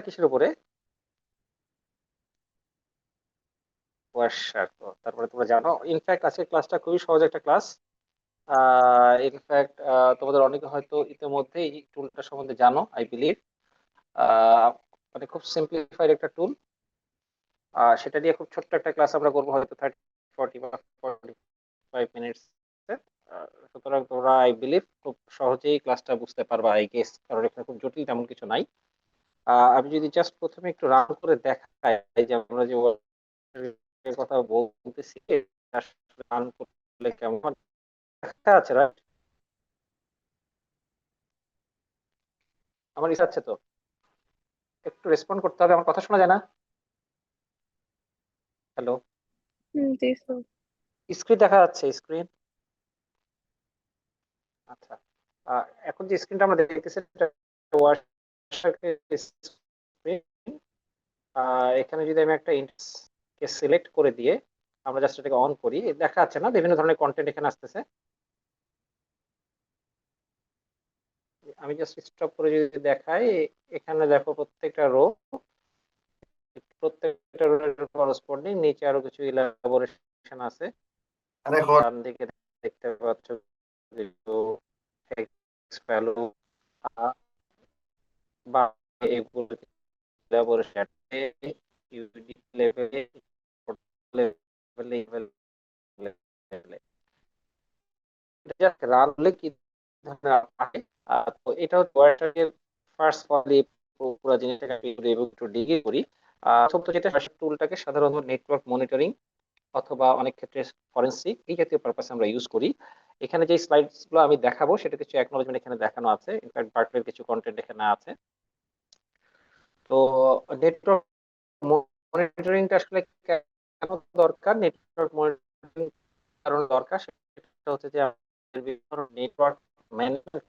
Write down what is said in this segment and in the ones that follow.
কিসের উপরে? ওয়ার্কশপ। তারপরে তোমরা জানো, ইনফ্যাক্ট আজকের ক্লাসটা খুবই সহজ একটা ক্লাস। ইনফ্যাক্ট তোমাদের অনেকে হয়তো ইতিমধ্যে এই টুলটা সম্বন্ধে জানো, আই বিলিভ। মানে খুব সিম্পলিফাইড একটা টুল। সেটা দিয়ে খুব ছোট্ট একটা ক্লাস আমরা করবো, হয়তো 30 40 বা 45 মিনিটস। সুতরাং তোমরা আই বিলিভ খুব সহজেই ক্লাসটা বুঝতে পারবা, আই গেস, কারণ এখানে খুব জটিল তেমন কিছু নাই। আমি যদি জাস্ট প্রথমে একটু রান করে দেখাই যে আমরা যে এর কথা বলতেছি, রান করলে কেমন দেখা আছে, right? আমার ইচ্ছা আছে তো, একটু রেসপন্ড করতে হবে, আমার কথা শোনা যায় না? হ্যালো? জি স্যার। স্ক্রিন দেখা যাচ্ছে? স্ক্রিন? আচ্ছা। এখন যে স্ক্রিনটা আমরা দেখতেছি এটা ওয়াটসঅ্যাপের স্ক্রিন। এখানে যদি আমি একটা ইন্ডেক্সকে সিলেক্ট করে দিয়ে আমরা জাস্ট এটাকে অন করি, দেখা যাচ্ছে না বিভিন্ন ধরনের কন্টেন্ট এখানে আসতেছে? আমি জাস্ট স্টপ করে যদি দেখাই, এখানে দেখো প্রত্যেকটা রোলের করসপন্ডিং নিচে আরো কিছু ইলাবোরেশন আছে। আরে হট ডান দিকে দেখতে পাচ্ছ টেক্সট ভ্যালু বা এগুলো ইলাবোরেশন ইউনিট লেভেলে, লেভেলে এটা জাস্ট রান হলে কি ধরনের আসে। তো এটা হচ্ছে ওয়াটারের ফার্স্ট ফলি পুরো জিনিসটাকে আমি এবং একটু ডিগে করি। প্রথমত যেটা টুলটাকে সাধারণত নেটওয়ার্ক মনিটরিং অথবা অনেক ক্ষেত্রে ফরেনসিক এই জাতীয় পারপাসে আমরা ইউজ করি। এখানে যে স্লাইডস গুলো আমি দেখাবো সেটা কিছু অ্যাকনোলেজমেন্ট এখানে দেখানো আছে, ইনফ্যাক্ট বার্কলের কিছু কন্টেন্ট এখানে আছে। তো নেটওয়ার্ক মনিটরিংটা আসলে কেন দরকার? নেটওয়ার্ক মনিটরিং কারণ দরকার সেটা হচ্ছে যে আমাদের বিভিন্ন নেটওয়ার্ক ম্যানেজমেন্ট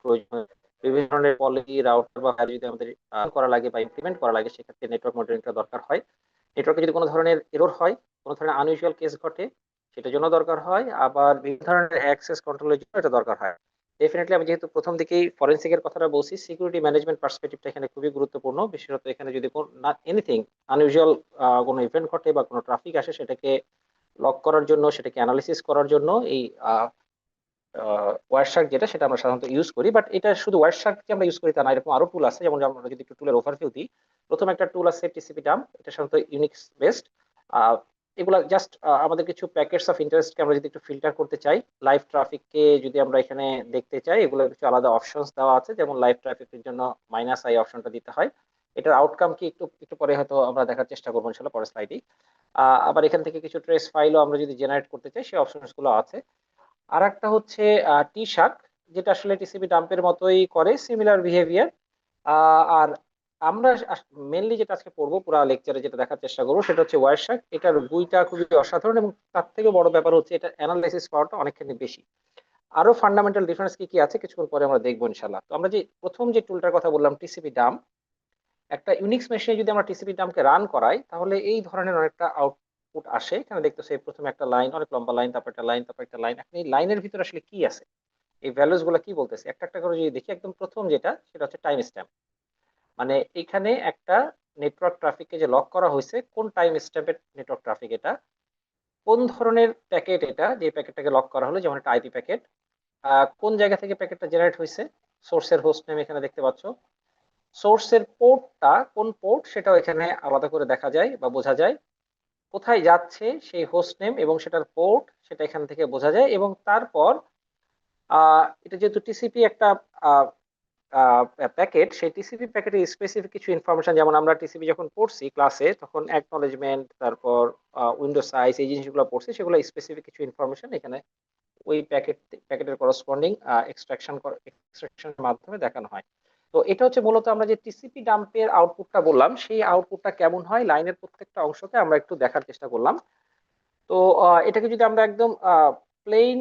প্রয়োজন। বিভিন্ন ধরনের পলিসি রাউটার বা যদি আমাদের করা লাগে বা ইমপ্লিমেন্ট করা লাগে, সেক্ষেত্রে নেটওয়ার্ক মনিটরিংটা দরকার হয়। নেটওয়ার্কে যদি কোনো ধরনের এরর হয়, কোনো ধরনের আনইউজুয়াল কেস ঘটে, সেটার জন্য দরকার হয়। আবার বিভিন্ন ধরনের অ্যাক্সেস কন্ট্রোলের জন্য এটা দরকার হয়। ডেফিনেটলি আমি যেহেতু প্রথম দিকেই ফরেন্সিকের কথাটা বলছি, সিকিউরিটি ম্যানেজমেন্ট পার্সপেক্টিভটা এখানে খুবই গুরুত্বপূর্ণ। বিশেষত এখানে যদি না এনিথিং আনইউজুয়াল কোনো ইভেন্ট ঘটে বা কোনো ট্রাফিক আসে, সেটাকে লক করার জন্য, সেটাকে অ্যানালিসিস করার জন্য এই ওয়ারশার্ক যেটা, সেটা আমরা সাধারণত ইউজ করি। বাট এটা শুধু ওয়ারশার্ককে আমরা ইউজ করি তা না, এরকম আরো টুল আছে। যেমন আমরা যদি একটু টুলের ওভারভিউ দিই, প্রথম একটা টুল আছে টিসিপি ডাম্প, এটা সাধারণত ইউনিক্স বেসড। এগুলা জাস্ট আমাদের কিছু প্যাকেটস অফ ইন্টারেস্টকে আমরা যদি একটু ফিল্টার করতে চাই, লাইভ ট্রাফিককে যদি আমরা এখানে দেখতে চাই, এগুলো কিছু আলাদা অপশনস দেওয়া আছে। যেমন লাইভ ট্রাফিকের জন্য -i অপশনটা দিতে হয়। এটার আউটকাম কি একটু একটু পরে হয়তো আমরা দেখার চেষ্টা করবো ইনশাল্লাহ পরের স্লাইডে। আবার এখান থেকে কিছু ট্রেস ফাইলও আমরা যদি জেনারেট করতে চাই, সেই অপশনস গুলো আছে। আর একটা হচ্ছে টি শার্ক, যেটা আসলে টিসিপি ডাম্পের মতোই করে, সিমিলার বিহেভিয়ার। আর আমরা মেনলি যেটা আজকে পড়বো পুরো লেকচারে, যেটা দেখার চেষ্টা করবো, সেটা হচ্ছে ওয়ার শার্ক। এটার বইটা খুবই অসাধারণ, এবং তার থেকে বড় ব্যাপার হচ্ছে এটা অ্যানালাইসিস পাওয়ারটা অনেকখানি বেশি। আরো ফান্ডামেন্টাল ডিফারেন্স কি কি আছে কিছুক্ষণ পরে আমরা দেখবো ইনশাল্লাহ। তো আমরা যে প্রথম যে টুলটার কথা বললাম টিসিপি ডাম্প, একটা ইউনিক্স মেশিনে যদি আমরা টিসিপি ডাম্পকে রান করাই, তাহলে এই ধরনের অনেকটা আউটপুট আসে। এখানে দেখতেছে প্রথমে একটা লাইন, অনেক লম্বা লাইন, তারপর একটা লাইন, তারপর একটা লাইন। এখন এই লাইনের ভিতরে আসলে কি আছে, এই ভ্যালুস গুলো কি বলতেছে, একটা একটা করে যদি দেখি, একদম প্রথম যেটা, সেটা হচ্ছে টাইম স্ট্যাম্প। মানে এখানে একটা নেটওয়ার্ক ট্রাফিককে যে লক করা হয়েছে, কোন টাইম স্ট্যাম্পের নেটওয়ার্ক ট্রাফিক এটা, কোন ধরনের প্যাকেট এটা, যে প্যাকেটটাকে লক করা হলো, যেমন একটা আইপি প্যাকেট, কোন জায়গা থেকে প্যাকেটটা জেনারেট হয়েছে, সোর্সের হোস্ট নেম এখানে দেখতে পাচ্ছ, সোর্সের পোর্টটা কোন পোর্ট সেটাও এখানে আলাদা করে দেখা যায় বা বোঝা যায়, কোথায় যাচ্ছে সেই হোস্ট নেম এবং সেটার পোর্ট, সেটা এখান থেকে বোঝা যায়। এবং তারপর এটা যেহেতু টিসিপি একটা প্যাকেট, সেই টিসিপি প্যাকেটের স্পেসিফিক কিছু ইনফরমেশন, যেমন আমরা টিসিপি যখন পড়ছি ক্লাসে, তখন অ্যাকনলেজমেন্ট, তারপর উইন্ডো সাইজ, এই জিনিসগুলো পড়ছি, সেগুলো স্পেসিফিক কিছু ইনফরমেশন এখানে ওই প্যাকেটের করসপন্ডিং এক্সট্রাকশনের মাধ্যমে দেখানো হয়। তো এটা হচ্ছে মূলত আমরা যে টিসিপি ডাম্পের আউটপুটটা বললাম, সেই আউটপুটটা কেমন হয় লাইনের প্রত্যেকটা অংশকে আমরা একটু দেখার চেষ্টা করলাম। তো এটাকে যদি আমরা একদম প্লেন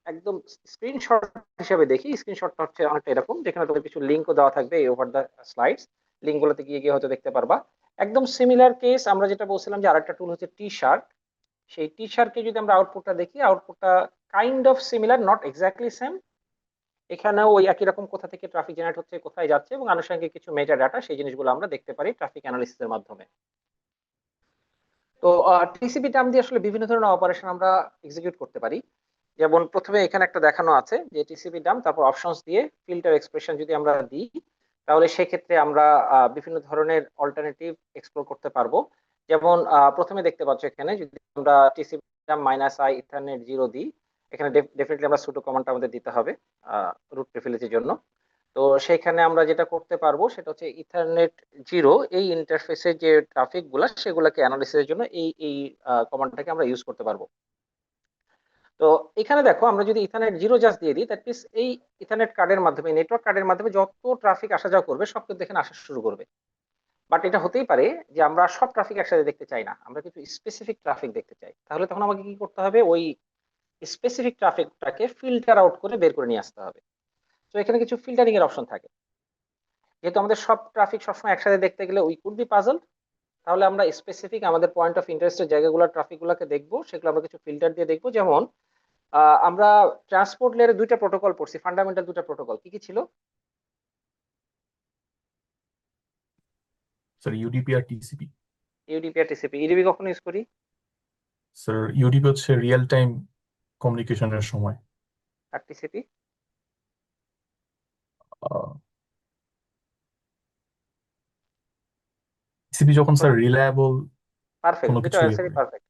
একদম স্ক্রিনশট হিসেবে দেখি, স্ক্রিনশটটা হচ্ছে অনেকটা এরকম, যেখানে তোমার কিছু লিঙ্কও দেওয়া থাকবে এই ওভার দ্য স্লাইডস। লিঙ্কগুলোতে গিয়ে গিয়ে হয়তো দেখতে পারবা। একদম সিমিলার কেস আমরা যেটা বলছিলাম, যে আরেকটা টুল হচ্ছে টি শার্ট। সেই টি শার্টকে যদি আমরা আউটপুটটা দেখি, আউটপুটটা kind of similar, not exactly same. এখানেও ওই একই রকম কোথা থেকে ট্রাফিক জেনারেট হচ্ছে, কোথায় যাচ্ছে, এবং আনুষঙ্গিক কিছু মেটা ডাটা, সেই জিনিসগুলো আমরা দেখতে পারি ট্রাফিক অ্যানালিসিসের মাধ্যমে। তো টিসিপি টার্ম দিয়ে আসলে বিভিন্ন ধরনের অপারেশন আমরা এক্সিকিউট করতে পারি। যেমন প্রথমে এখানে একটা দেখানো আছে যে টিসিপি ডাম, তারপর অপশনস দিয়ে ফিল্টার এক্সপ্রেশন যদি আমরা দিই, তাহলে সেক্ষেত্রে আমরা বিভিন্ন ধরনের অল্টারনেটিভ এক্সপ্লোর করতে পারবো। যেমন প্রথমে দেখতে পাচ্ছ এখানে যদি আমরা টিসিপি ডাম -i ইথারনেট 0 দিই, এখানে ডেফিনেটলি আমরা সুডো কমান্ডটা আমাদের দিতে হবে রুট প্রিভিলেজের জন্য। তো সেখানে আমরা যেটা করতে পারবো সেটা হচ্ছে ইথারনেট 0 এই ইন্টারফেসের যে ট্রাফিক গুলা সেগুলোকে অ্যানালিসিসের জন্য এই এই কমান্ডটাকে আমরা ইউজ করতে পারবো। তো এখানে দেখো আমরা যদি ইথারনেট 0 জাস্ট দিয়ে দিই, দ্যাট মিনস এই ইথারনেট কার্ডের মাধ্যমে, নেটওয়ার্ক কার্ডের মাধ্যমে যত ট্রাফিক আসা যাওয়া করবে সব কিন্তু এখানে আসা শুরু করবে। বাট এটা হতেই পারে যে আমরা সব ট্রাফিক একসাথে দেখতে চাই না, আমরা কিছু স্পেসিফিক ট্রাফিক দেখতে চাই। তাহলে তখন আমাকে কি করতে হবে, ওই স্পেসিফিক ট্রাফিকটাকে ফিল্টার আউট করে বের করে নিয়ে আসতে হবে। তো এখানে কিছু ফিল্টারিং এর অপশন থাকে। যেহেতু আমাদের সব ট্রাফিক সবসময় একসাথে দেখতে গেলে উই কুড বি পাজল, তাহলে আমরা স্পেসিফিক আমাদের পয়েন্ট অফ ইন্টারেস্টের জায়গাগুলো ট্রাফিক গুলোকে দেখবো, সেগুলো আমরা কিছু ফিল্টার দিয়ে দেখবো। যেমন আমরা ট্রান্সপোর্ট লেয়ারে দুইটা প্রোটোকল পড়ছি, ফান্ডামেন্টাল দুটো প্রোটোকল, কি কি ছিল? স্যার ইউডিপি আর টিসিপি। ইউডিপি আর টিসিপি। ইউডিপি কখন ইউজ করি? স্যার ইউডিপি হচ্ছে রিয়েল টাইম কমিউনিকেশনের সময়। আর টিসিপি? টিসিপি যখন স্যার রিলায়েবল পারফেক্ট, কোনো দুটো কিছু ইয়ে অ্যান্সারই করে। পারফেক্ট।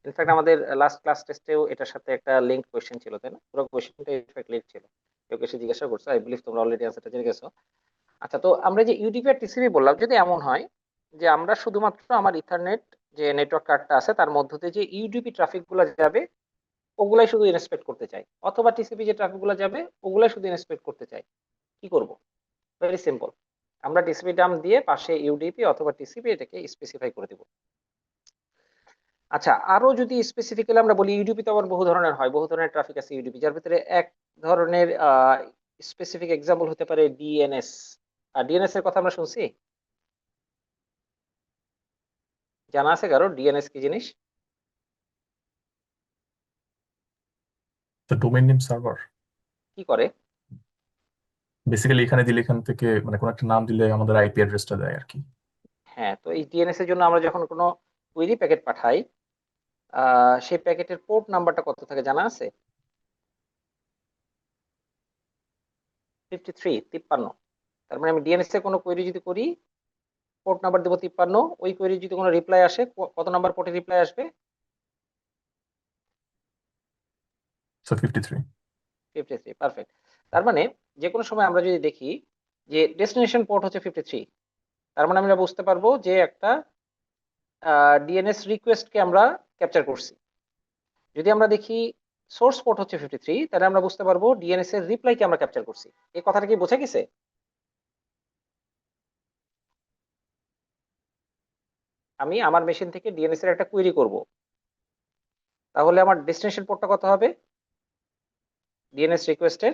ইনফ্যাক্ট আমাদের লাস্ট ক্লাস টেস্টেও এটার সাথে একটা লিঙ্ক কোয়েশ্চেন ছিল, তাই না? পুরো কোয়েশ্চেনটা ইনফ্যাক্ট লিঙ্ক ছিল, কেউ এসে জিজ্ঞাসা করছে, আই বিলিভ তোমরা অলরেডি অ্যান্সারটা জেনে গেছো। আচ্ছা, তো আমরা যে ইউডিপি আর টিসিপি বললাম, যদি এমন হয় যে আমরা শুধুমাত্র আমার ইথারনেট যে নেটওয়ার্ক কার্ডটা আছে তার মধ্য দিয়ে যে ইউডিপি ট্রাফিক গুলো যাবে ওগুলাই শুধু ইন্সপেক্ট করতে চাই, অথবা টিসিপি যে ট্রাফিক গুলো যাবে ওগুলাই শুধু ইন্সপেক্ট করতে চাই, কি করব? ভেরি সিম্পল, আমরা টিসিপি ডাম দিয়ে পাশে ইউডিপি অথবা টিসিপি এটাকে স্পেসিফাই করে দিব। আচ্ছা, আরো যদি স্পেসিফিক্যালি আমরা বলি, ইউডিপি তো আবার বহু ধরনের হয়, বহু ধরনের ট্রাফিক আছে ইউডিপি, যার ভিতরে এক ধরনের স্পেসিফিক এক্সাম্পল হতে পারে ডিএনএস। আর ডিএনএস এর কথা আমরা শুনছি, জানা আছে কারো ডিএনএস কি জিনিস? তো ডোমেইন নেম সার্ভার। কি করে? বেসিক্যালি এখানে দিলে এখান থেকে মানে কোনো একটা নাম দিলে আমাদের আইপি অ্যাড্রেসটা দেয় আর কি। হ্যাঁ, তো এই ডিএনএস এর জন্য আমরা যখন কোনো কুইরি প্যাকেট পাঠাই, সেই প্যাকেটের পোর্ট নাম্বারটা কত থাকে জানা আছে? 53। তার মানে আমি ডিএনএস এর কোনো কোয়েরি যদি করি, পোর্ট নাম্বার দেবো 53। ওই কোয়েরি যদি কোনো রিপ্লাই আসে, কত নাম্বার পোর্টে রিপ্লাই আসবে? স্যার 53। 53, পারফেক্ট। তার মানে যে কোনো সময় আমরা যদি দেখি যে ডেস্টিনেশন পোর্ট হচ্ছে 53, তার মানে আমরা বুঝতে পারবো যে একটা ডিএনএস রিকোয়েস্টকে আমরা ক্যাপচার করছি। যদি আমরা দেখি সোর্স পোর্ট হচ্ছে 53, তাহলে আমরা বুঝতে পারবো ডিএনএস এর রিপ্লাইকে আমরা ক্যাপচার করছি। এই কথাটা কি বোঝা গেছে? আমি আমার মেশিন থেকে ডিএনএস এর একটা কুয়েরি করব, তাহলে আমার ডেস্টিনেশন পোর্টটা কত হবে ডিএনএস রিকোয়েস্টের?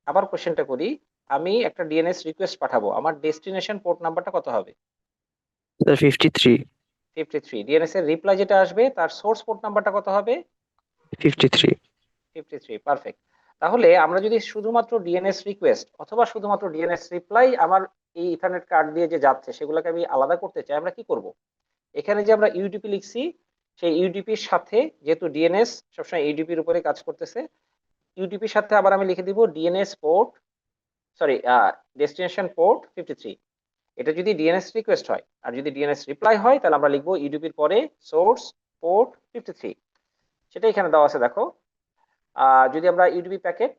আবার কোশ্চেনটা করি, আমি একটা ডিএনএস রিকোয়েস্ট পাঠাবো, আমার ডেস্টিনেশন পোর্ট নাম্বারটা কত হবে? স্যার 53। 53। ডিএনএস এর রিপ্লাই যেটা আসবে তার সোর্স পোর্ট নাম্বারটা কত হবে? 53। 53, পারফেক্ট। তাহলে আমরা যদি শুধুমাত্র ডিএনএস রিকোয়েস্ট অথবা শুধুমাত্র ডিএনএস রিপ্লাই আমার এই ইথারনেট কার্ড দিয়ে যে যাচ্ছে সেগুলোকে আমি আলাদা করতে চাই, আমরা কি করব? এখানে যে আমরা ইউডিপি লিখছি, সেই ইউডিপির সাথে, যেহেতু ডিএনএস সবসময় ইউডিপির উপরে কাজ করতেছে, ইউডিপির সাথে আবার আমি লিখে দিব DNS port, sorry, destination port 53। এটা যদি ডিএনএস রিকোয়েস্ট হয়, আর যদি ডিএনএস রিপ্লাই হয় তাহলে আমরা লিখবো ইউডিপির পরে সোর্স পোর্ট 53। সেটা এখানে দেওয়া আছে, দেখো। যদি আমরা ইউডিপি প্যাকেট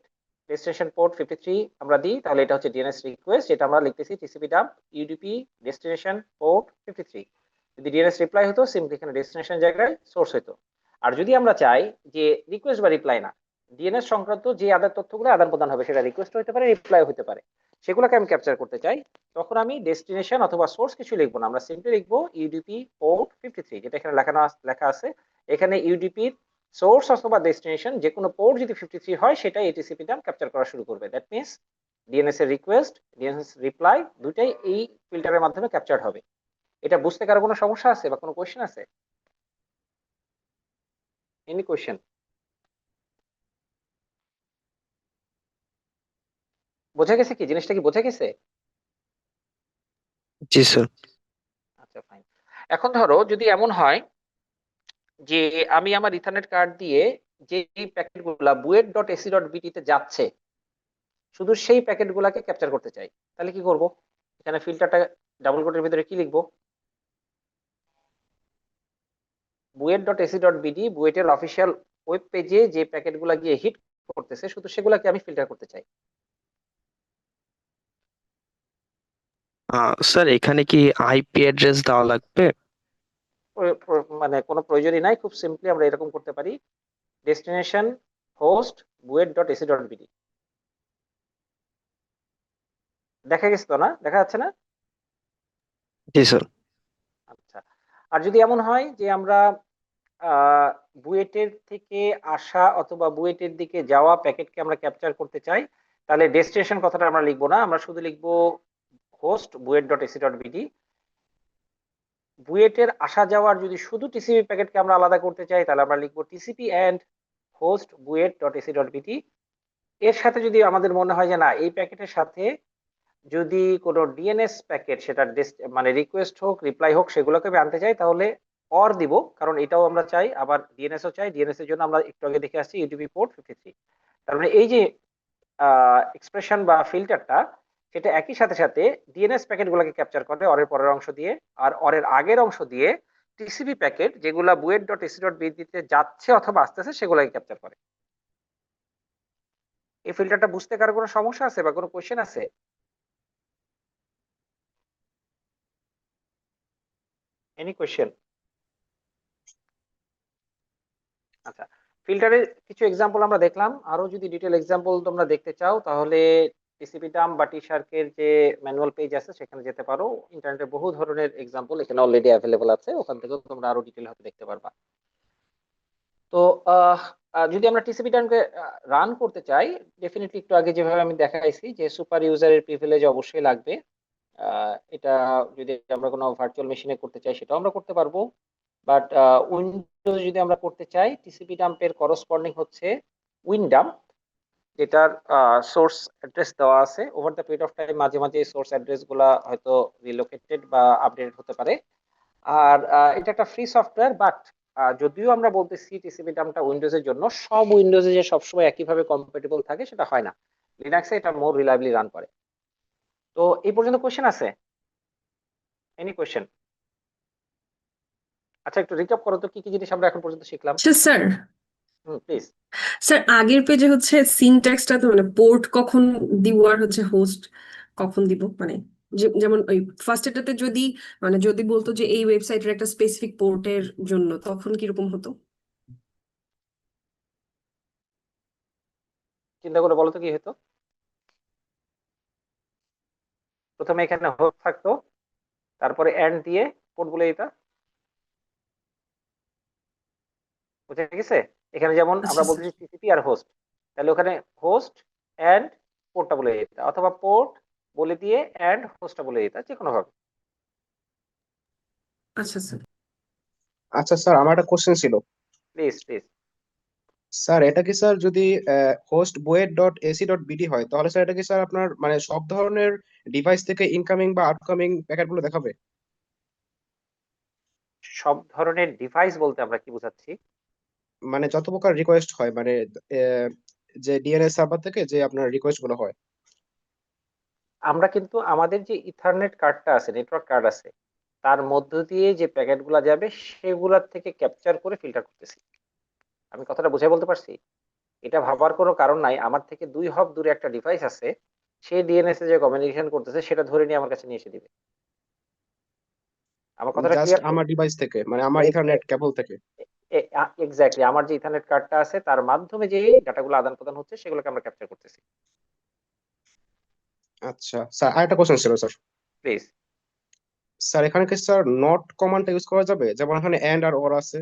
ডেস্টিনেশন পোর্ট 53 আমরা দিই, তাহলে এটা হচ্ছে ডিএনএস রিকোয়েস্ট, যেটা আমরা লিখতেছি TCP dump UDP destination port 53। যদি ডিএনএস রিপ্লাই হতো, সিম্পলি এখানে ডেস্টিনেশন জায়গায় সোর্স হতো। আর যদি আমরা চাই যে রিকোয়েস্ট বা রিপ্লাই না, ডিএনএস সংক্রান্ত যে আদার তথ্যগুলো আদান প্রদান হবে, সেটা রিকোয়েস্ট হতে পারে, রিপ্লাই হতে পারে, সেগুলোকে আমি ক্যাপচার করতে চাই, তখন আমি ডেস্টিনেশন অথবা সোর্স কিছু লিখবো না, আমরা সিম্পলি লিখবো ইউডিপি পোর্ট 53, যেটা এখানে লেখা আছে। এখানে ইউডিপি সোর্স অথবা ডেস্টিনেশন যে কোনো পোর্ট যদি 53 হয়, সেটাই এটিসিপি ডাম্প ক্যাপচার করা শুরু করবে। দ্যাট মিনস ডিএনএস এর রিকোয়েস্ট, ডিএনএস রিপ্লাই দুটাই এই ফিল্টারের মাধ্যমে ক্যাপচার হবে। এটা বুঝতে কারো কোনো সমস্যা আছে বা কোনো কোয়েশ্চেন আছে? Any question? বোঝা গেছে কি, জিনিসটা কি বোঝা গেছে? জি স্যার। আচ্ছা ফাইন। এখন ধরো যদি এমন হয় যে আমি আমার ইথারনেট কার্ড দিয়ে যে প্যাকেট গুলা বুয়েট ডট এসি ডট বিটি তে যাচ্ছে শুধু সেই প্যাকেট গুলাকে ক্যাপচার করতে চাই, তাহলে কি করব? এখানে ফিল্টারটা ডাবল কোটের ভিতরে কি লিখবো? BUET dot AC dot BD, বুয়েটের অফিসিয়াল ওয়েব পেজে যে প্যাকেট গুলা গিয়ে হিট করতেছে শুধু সেগুলাকে আমি ফিল্টার করতে চাই। স্যার এখানে কি আইপি অ্যাড্রেস দেওয়া লাগবে? মানে কোনো প্রয়োজনই নাই, খুব সিম্পলি আমরা এরকম করতে পারি, destination host BUET dot AC dot BD. দেখা গেছে তো, না দেখা যাচ্ছে না? জি স্যার। আচ্ছা। আর যদি এমন হয় যে আমরা বুয়েটের থেকে আসা অথবা বুয়েটের দিকে যাওয়া প্যাকেটকে আমরা ক্যাপচার করতে চাই, তাহলে ডেস্টিনেশন কথাটা আমরা লিখবো না, আমরা শুধু লিখবো host BUET dot AC dot BD. বুয়েটের আসা যাওয়ার যদি শুধু টিসিপি প্যাকেটকে আমরা আলাদা করতে চাই তাহলে আমরা লিখবো TCP and host BUET dot AC dot BD. এর সাথে যদি আমাদের মনে হয় যে না এই প্যাকেটের সাথে যদি কোনো ডিএনএস প্যাকেট, সেটা মানে রিকোয়েস্ট হোক রিপ্লাই হোক, সেগুলোকে আমি আনতে চাই, তাহলে অর দিব, কারণ এটাও আমরা চাই, আবার ডিএনএস ও চাই। ডিএনএস এর জন্য আমরা একটু আগে দেখে আসছি ইউটিপি পোর্ট 53। তার মানে এই যে এক্সপ্রেশন বা ফিল্টারটা, সেটা একই সাথে সাথে ডিএনএস প্যাকেট গুলাকে ক্যাপচার করে অরের পরের অংশ দিয়ে, আর অরের আগের অংশ দিয়ে টিসিপি প্যাকেট যেগুলা বুয়েট ডট এসি ডট বিডিতে যাচ্ছে অথবা আসতেছে সেগুলোকে ক্যাপচার করে। এই ফিল্টারটা বুঝতে কারো কোনো সমস্যা আছে বা কোনো কোয়েশ্চেন আছে? Any question? আচ্ছা, ফিল্টারের কিছু এক্সাম্পল আমরা দেখলাম, আরো যদি ডিটেল এক্সাম্পল তোমরা দেখতে চাও তাহলে টিসিপি ডাম বা টি শার্কের যে ম্যানুয়াল পেজ আছে সেখানে যেতে পারো। ইন্টারনেটে বহু ধরনের এক্সাম্পল এখানে অলরেডি অ্যাভেলেবল আছে, ওখান থেকেও তোমরা আরো ডিটেল হয়তো দেখতে পারবা। তো যদি আমরা টিসিপি ডামকে রান করতে চাই, ডেফিনেটলি একটু আগে যেভাবে আমি দেখাইছি যে সুপার ইউজারের প্রিভিলেজ অবশ্যই লাগবে। এটা যদি আমরা কোনো ভার্চুয়াল মেশিনে করতে চাই সেটাও আমরা করতে পারবো, বাট উইন্ডোজ যদি আমরা করতে চাই টিসিপি ডাম্পের করসপন্ডিং হচ্ছে উইনডাম্প, যেটার সোর্স অ্যাড্রেস দেওয়া আছে। Over the period of time মাঝে মাঝে সোর্স অ্যাড্রেস গুলা হয়তো রিলোকেটেড বা আপডেটেড হতে পারে। আর এটা একটা ফ্রি সফটওয়্যার, বাট যদিও আমরা বলতেছি টিসিপি ডাম্পটা উইন্ডোজের জন্য, সব উইন্ডোজে যে সবসময় একইভাবে কম্প্যাটিবল থাকে সেটা হয় না। লিনাক্সে এটা মোর রিলায়েবলি রান করে। তো এই পর্যন্ত কোশ্চেন আছে? Any question? আচ্ছা, একটু রিক্যাপ করো তো কি কি জিনিস আমরা এখন পর্যন্ত শিখলাম। আচ্ছা স্যার, প্লিজ। স্যার আগের পেজে হচ্ছে সিনট্যাক্সটা তো মানে পোর্ট কখন দিব আর হচ্ছে হোস্ট কখন দিব, মানে যেমন ওই ফার্স্ট এটাতে যদি মানে যদি বলতো যে এই ওয়েবসাইটের একটা স্পেসিফিক পোর্টের জন্য তখন কিরকম হতো? চিন্তা করে বলো তো কি হতো। প্রথমে এখানে হোস্ট থাকতো, তারপরে এন্ড দিয়ে পোর্ট বলে দিতা। বুঝে গেছে? এখানে যেমন আচ্ছা আমরা স্যার। বলতেছি টিসিপি আর হোস্ট, তাহলে ওখানে হোস্ট এন্ড পোর্টটা বলে দিতা, অথবা পোর্ট বলে দিয়ে এন্ড হোস্টটা বলে দিতা, যে কোনো ভাবে। আচ্ছা স্যার। আচ্ছা স্যার, আমার একটা কোশ্চেন ছিল। Please please. স্যার এটা কি স্যার যদি host BUET dot AC dot BD হয় তাহলে স্যার এটা কি স্যার আপনার মানে সব ধরনের ডিভাইস থেকে ইনকামিং বা আউটকামিং প্যাকেটগুলো দেখাবে? সব ধরনের ডিভাইস বলতে আমরা কি বোঝাচ্ছি? মানে যত প্রকার রিকোয়েস্ট হয় মানে আহ, যে ডিএনএস সার্ভার থেকে যে আপনার রিকোয়েস্ট গুলো হয়। আমরা কিন্তু আমাদের যে ইথারনেট কার্ডটা আছে, নেটওয়ার্ক কার্ড আছে, তার মধ্য দিয়ে যে প্যাকেটগুলো যাবে সেগুলোর থেকে ক্যাপচার করে ফিল্টার করতেছি। আমি কথাটা বুঝাই বলতে পারছি? এটা ভাবার কোনো কারণ নাই, আমার থেকে 2 হপ দূরে একটা ডিভাইস আছে, সে ডিএনএস এ যে কমিউনিকেশন করতেছে সেটা ধরে নিয়ে আমার কাছে নিয়ে এসে দিবে। আমার কথাটা জাস্ট ক্লিয়ার তো? আমার ডিভাইস থেকে মানে আমার ইথারনেট কেবল থেকে। এক্স্যাক্টলি, আমার যে ইথারনেট কার্ডটা আছে তার মাধ্যমে যে ডাটাগুলো আদান প্রদান হচ্ছে সেগুলোকে আমরা ক্যাপচার করতেছি। আচ্ছা স্যার, আরেকটা কোশ্চেন ছিল স্যার। প্লিজ। স্যার এখানে কি স্যার নট কমান্ডটা ইউজ করা যাবে, যেমন এখানে এন্ড আর ওর আছে?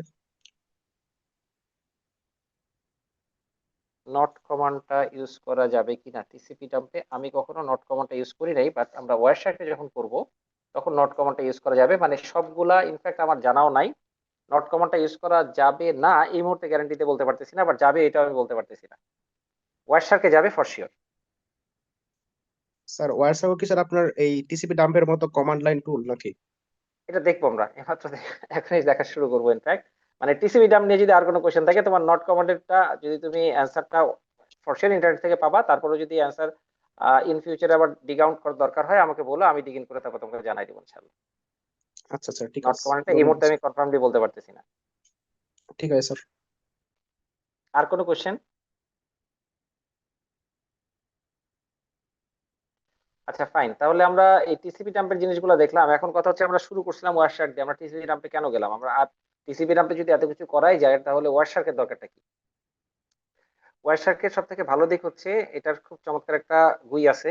নট কমান্ডটা ইউজ করা যাবে কিনা টিসিপি ডাম্পে, আমি কখনো নট কমান্ডটা ইউজ করি নাই, বাট আমরা ওয়ারশার্কে যখন করব তখন নট কমান্ডটা ইউজ করা যাবে। মানে সবগুলা ইনফ্যাক্ট আমার জানাও নাই, নট কমান্ডটা ইউজ করা যাবে না এই মুহূর্তে গ্যারান্টিতে বলতে পারতেছি না, বাট যাবে এটা আমি বলতে পারতেছি না। ওয়ারশার্কে যাবে ফর শিওর। স্যার ওয়ারসাও কি স্যার আপনার এই টিসিপি ডাম্পের মতো কমান্ড লাইন টুল নাকি? এটা দেখবো আমরা এমাত্র এখনই দেখা শুরু করবো ইনফ্যাক্ট। মানে টিসিবি ডাম নিয়ে যদি আর কোনো কোশ্চেন থাকে, তোমার নট কমান্ডেডটা যদি তুমি অ্যান্সারটা ফর শিওর ইন্টারনেট থেকে পাবা, তারপরে যদি অ্যান্সার ইন ফিউচারে আবার ডিগ আউট করার দরকার হয় আমাকে বলো, আমি ডিগ ইন করে তারপর তোমাকে জানাই দেবো ইনশাআল্লাহ। আচ্ছা স্যার, ঠিক নট আছে, কমান্ডটা এই ধন্যবাদ মুহূর্তে আমি স্যার। কনফার্মলি বলতে পারতেছি না। ঠিক আছে স্যার। আর কোনো কোশ্চেন? আচ্ছা ফাইন, তাহলে আমরা এই টিসিবি ডাম্পের জিনিসগুলো দেখলাম। এখন কথা হচ্ছে আমরা শুরু করছিলাম ওয়ারশার্ক দিয়ে, আমরা টিসিবি ডাম্পে কেন গেলাম আমরা? আর টিসিবি ডাম্পে যদি এত কিছু করাই যায় তাহলে ওয়ারশার্কের দরকারটা কি? ওয়ারশার্কের সব থেকে ভালো দিক হচ্ছে এটার খুব চমৎকার একটা গুই আছে।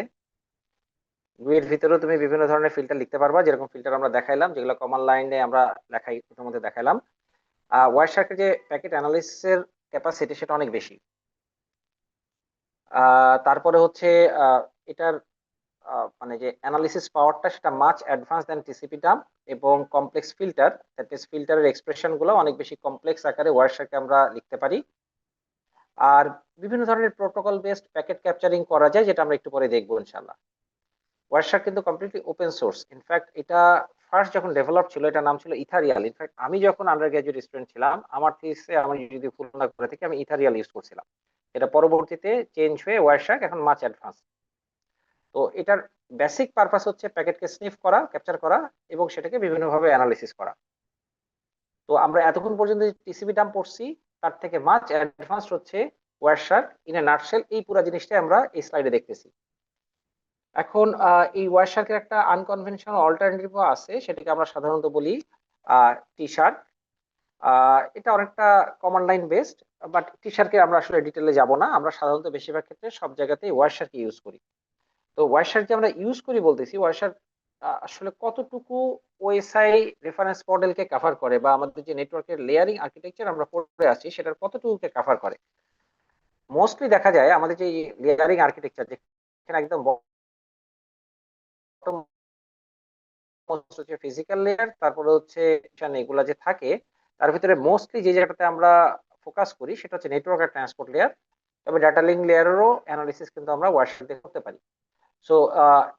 গুইয়ের ভিতরেও তুমি বিভিন্ন ধরনের ফিল্টার লিখতে পারবা, যেরকম ফিল্টার আমরা দেখাইলাম, যেগুলো কমান্ড লাইনে আমরা লেখাই প্রথমত দেখাইলাম। ওয়ারশার্কের যে প্যাকেট অ্যানালিসিসের ক্যাপাসিটি সেটা অনেক বেশি। তারপরে হচ্ছে এটার মানে যে অ্যানালিসিস পাওয়ারটা সেটা much advance than TCP dump, এবং কমপ্লেক্স ফিল্টার, দ্যাট মিন্স ফিল্টারের এক্সপ্রেশন গুলো অনেক বেশি কমপ্লেক্স আকারে ওয়ারশার্কে আমরা লিখতে পারি। আর বিভিন্ন ধরনের প্রোটোকল বেসড প্যাকেট ক্যাপচারিং করা যায়, যেটা আমরা একটু পরে দেখবো ইনশাআল্লাহ। ওয়ারশার্ক কিন্তু কমপ্লিটলি ওপেন সোর্স। ইনফ্যাক্ট এটা ফার্স্ট যখন ডেভেলপ ছিল এটার নাম ছিল ইথারিয়াল। ইনফ্যাক্ট আমি যখন আন্ডার গ্রাজুয়েট স্টুডেন্ট ছিলাম, আমার থিসে আমি যদি ভুল না করে থাকি আমি ইথারিয়াল ইউজ করছিলাম। এটা পরবর্তীতে চেঞ্জ হয়ে ওয়ারশার্ক এখন মাচ অ্যাডভান্স। তো এটার বেসিক পারপাস হচ্ছে প্যাকেটকে স্নিফ করা, ক্যাপচার করা এবং সেটাকে বিভিন্নভাবে অ্যানালিসিস করা। তো আমরা এতক্ষণ পর্যন্ত টিসিবি ডাম্প পড়ছি, তার থেকে মাচ অ্যাডভান্স হচ্ছে ওয়ারশার্ক। ইন এ নাটশেল এই পুরো জিনিসটাই আমরা এই স্লাইডে দেখতেছি। এখন এই ওয়ারশার্কের একটা আনকনভেনশনাল অল্টারনেটিভও আছে, সেটাকে আমরা সাধারণত বলি টি শার্ক। এটা অনেকটা কমান্ড লাইন বেসড, বাট টি শার্কে আমরা আসলে ডিটেলে যাব না। আমরা সাধারণত বেশিরভাগ ক্ষেত্রে সব জায়গাতেই ওয়ারশার্ক ইউজ করি। তো ওয়ারশার্ক যে আমরা ইউজ করি বলতেছি, ওয়ারশার্ক আসলে কতটুকু ওএসআই রেফারেন্স মডেলকে কভার করে, বা আমাদের যে নেটওয়ার্কের লেয়ারিং আর্কিটেকচার আমরা পড়ে আছি সেটার কতটুকুকে কভার করে। মোস্টলি দেখা যায় আমাদের যে লেয়ারিং আর্কিটেকচার, যেখানে একদম হচ্ছে ফিজিক্যাল লেয়ার, তারপরে হচ্ছে এগুলা যে থাকে, তার ভিতরে মোস্টলি যে জায়গাটাতে আমরা ফোকাস করি সেটা হচ্ছে নেটওয়ার্ক আর ট্রান্সপোর্ট লেয়ার। তবে ডাটা লিঙ্ক লেয়ারেরও অ্যানালিসিস কিন্তু আমরা ওয়ারশার্ক দিয়ে করতে পারি। সো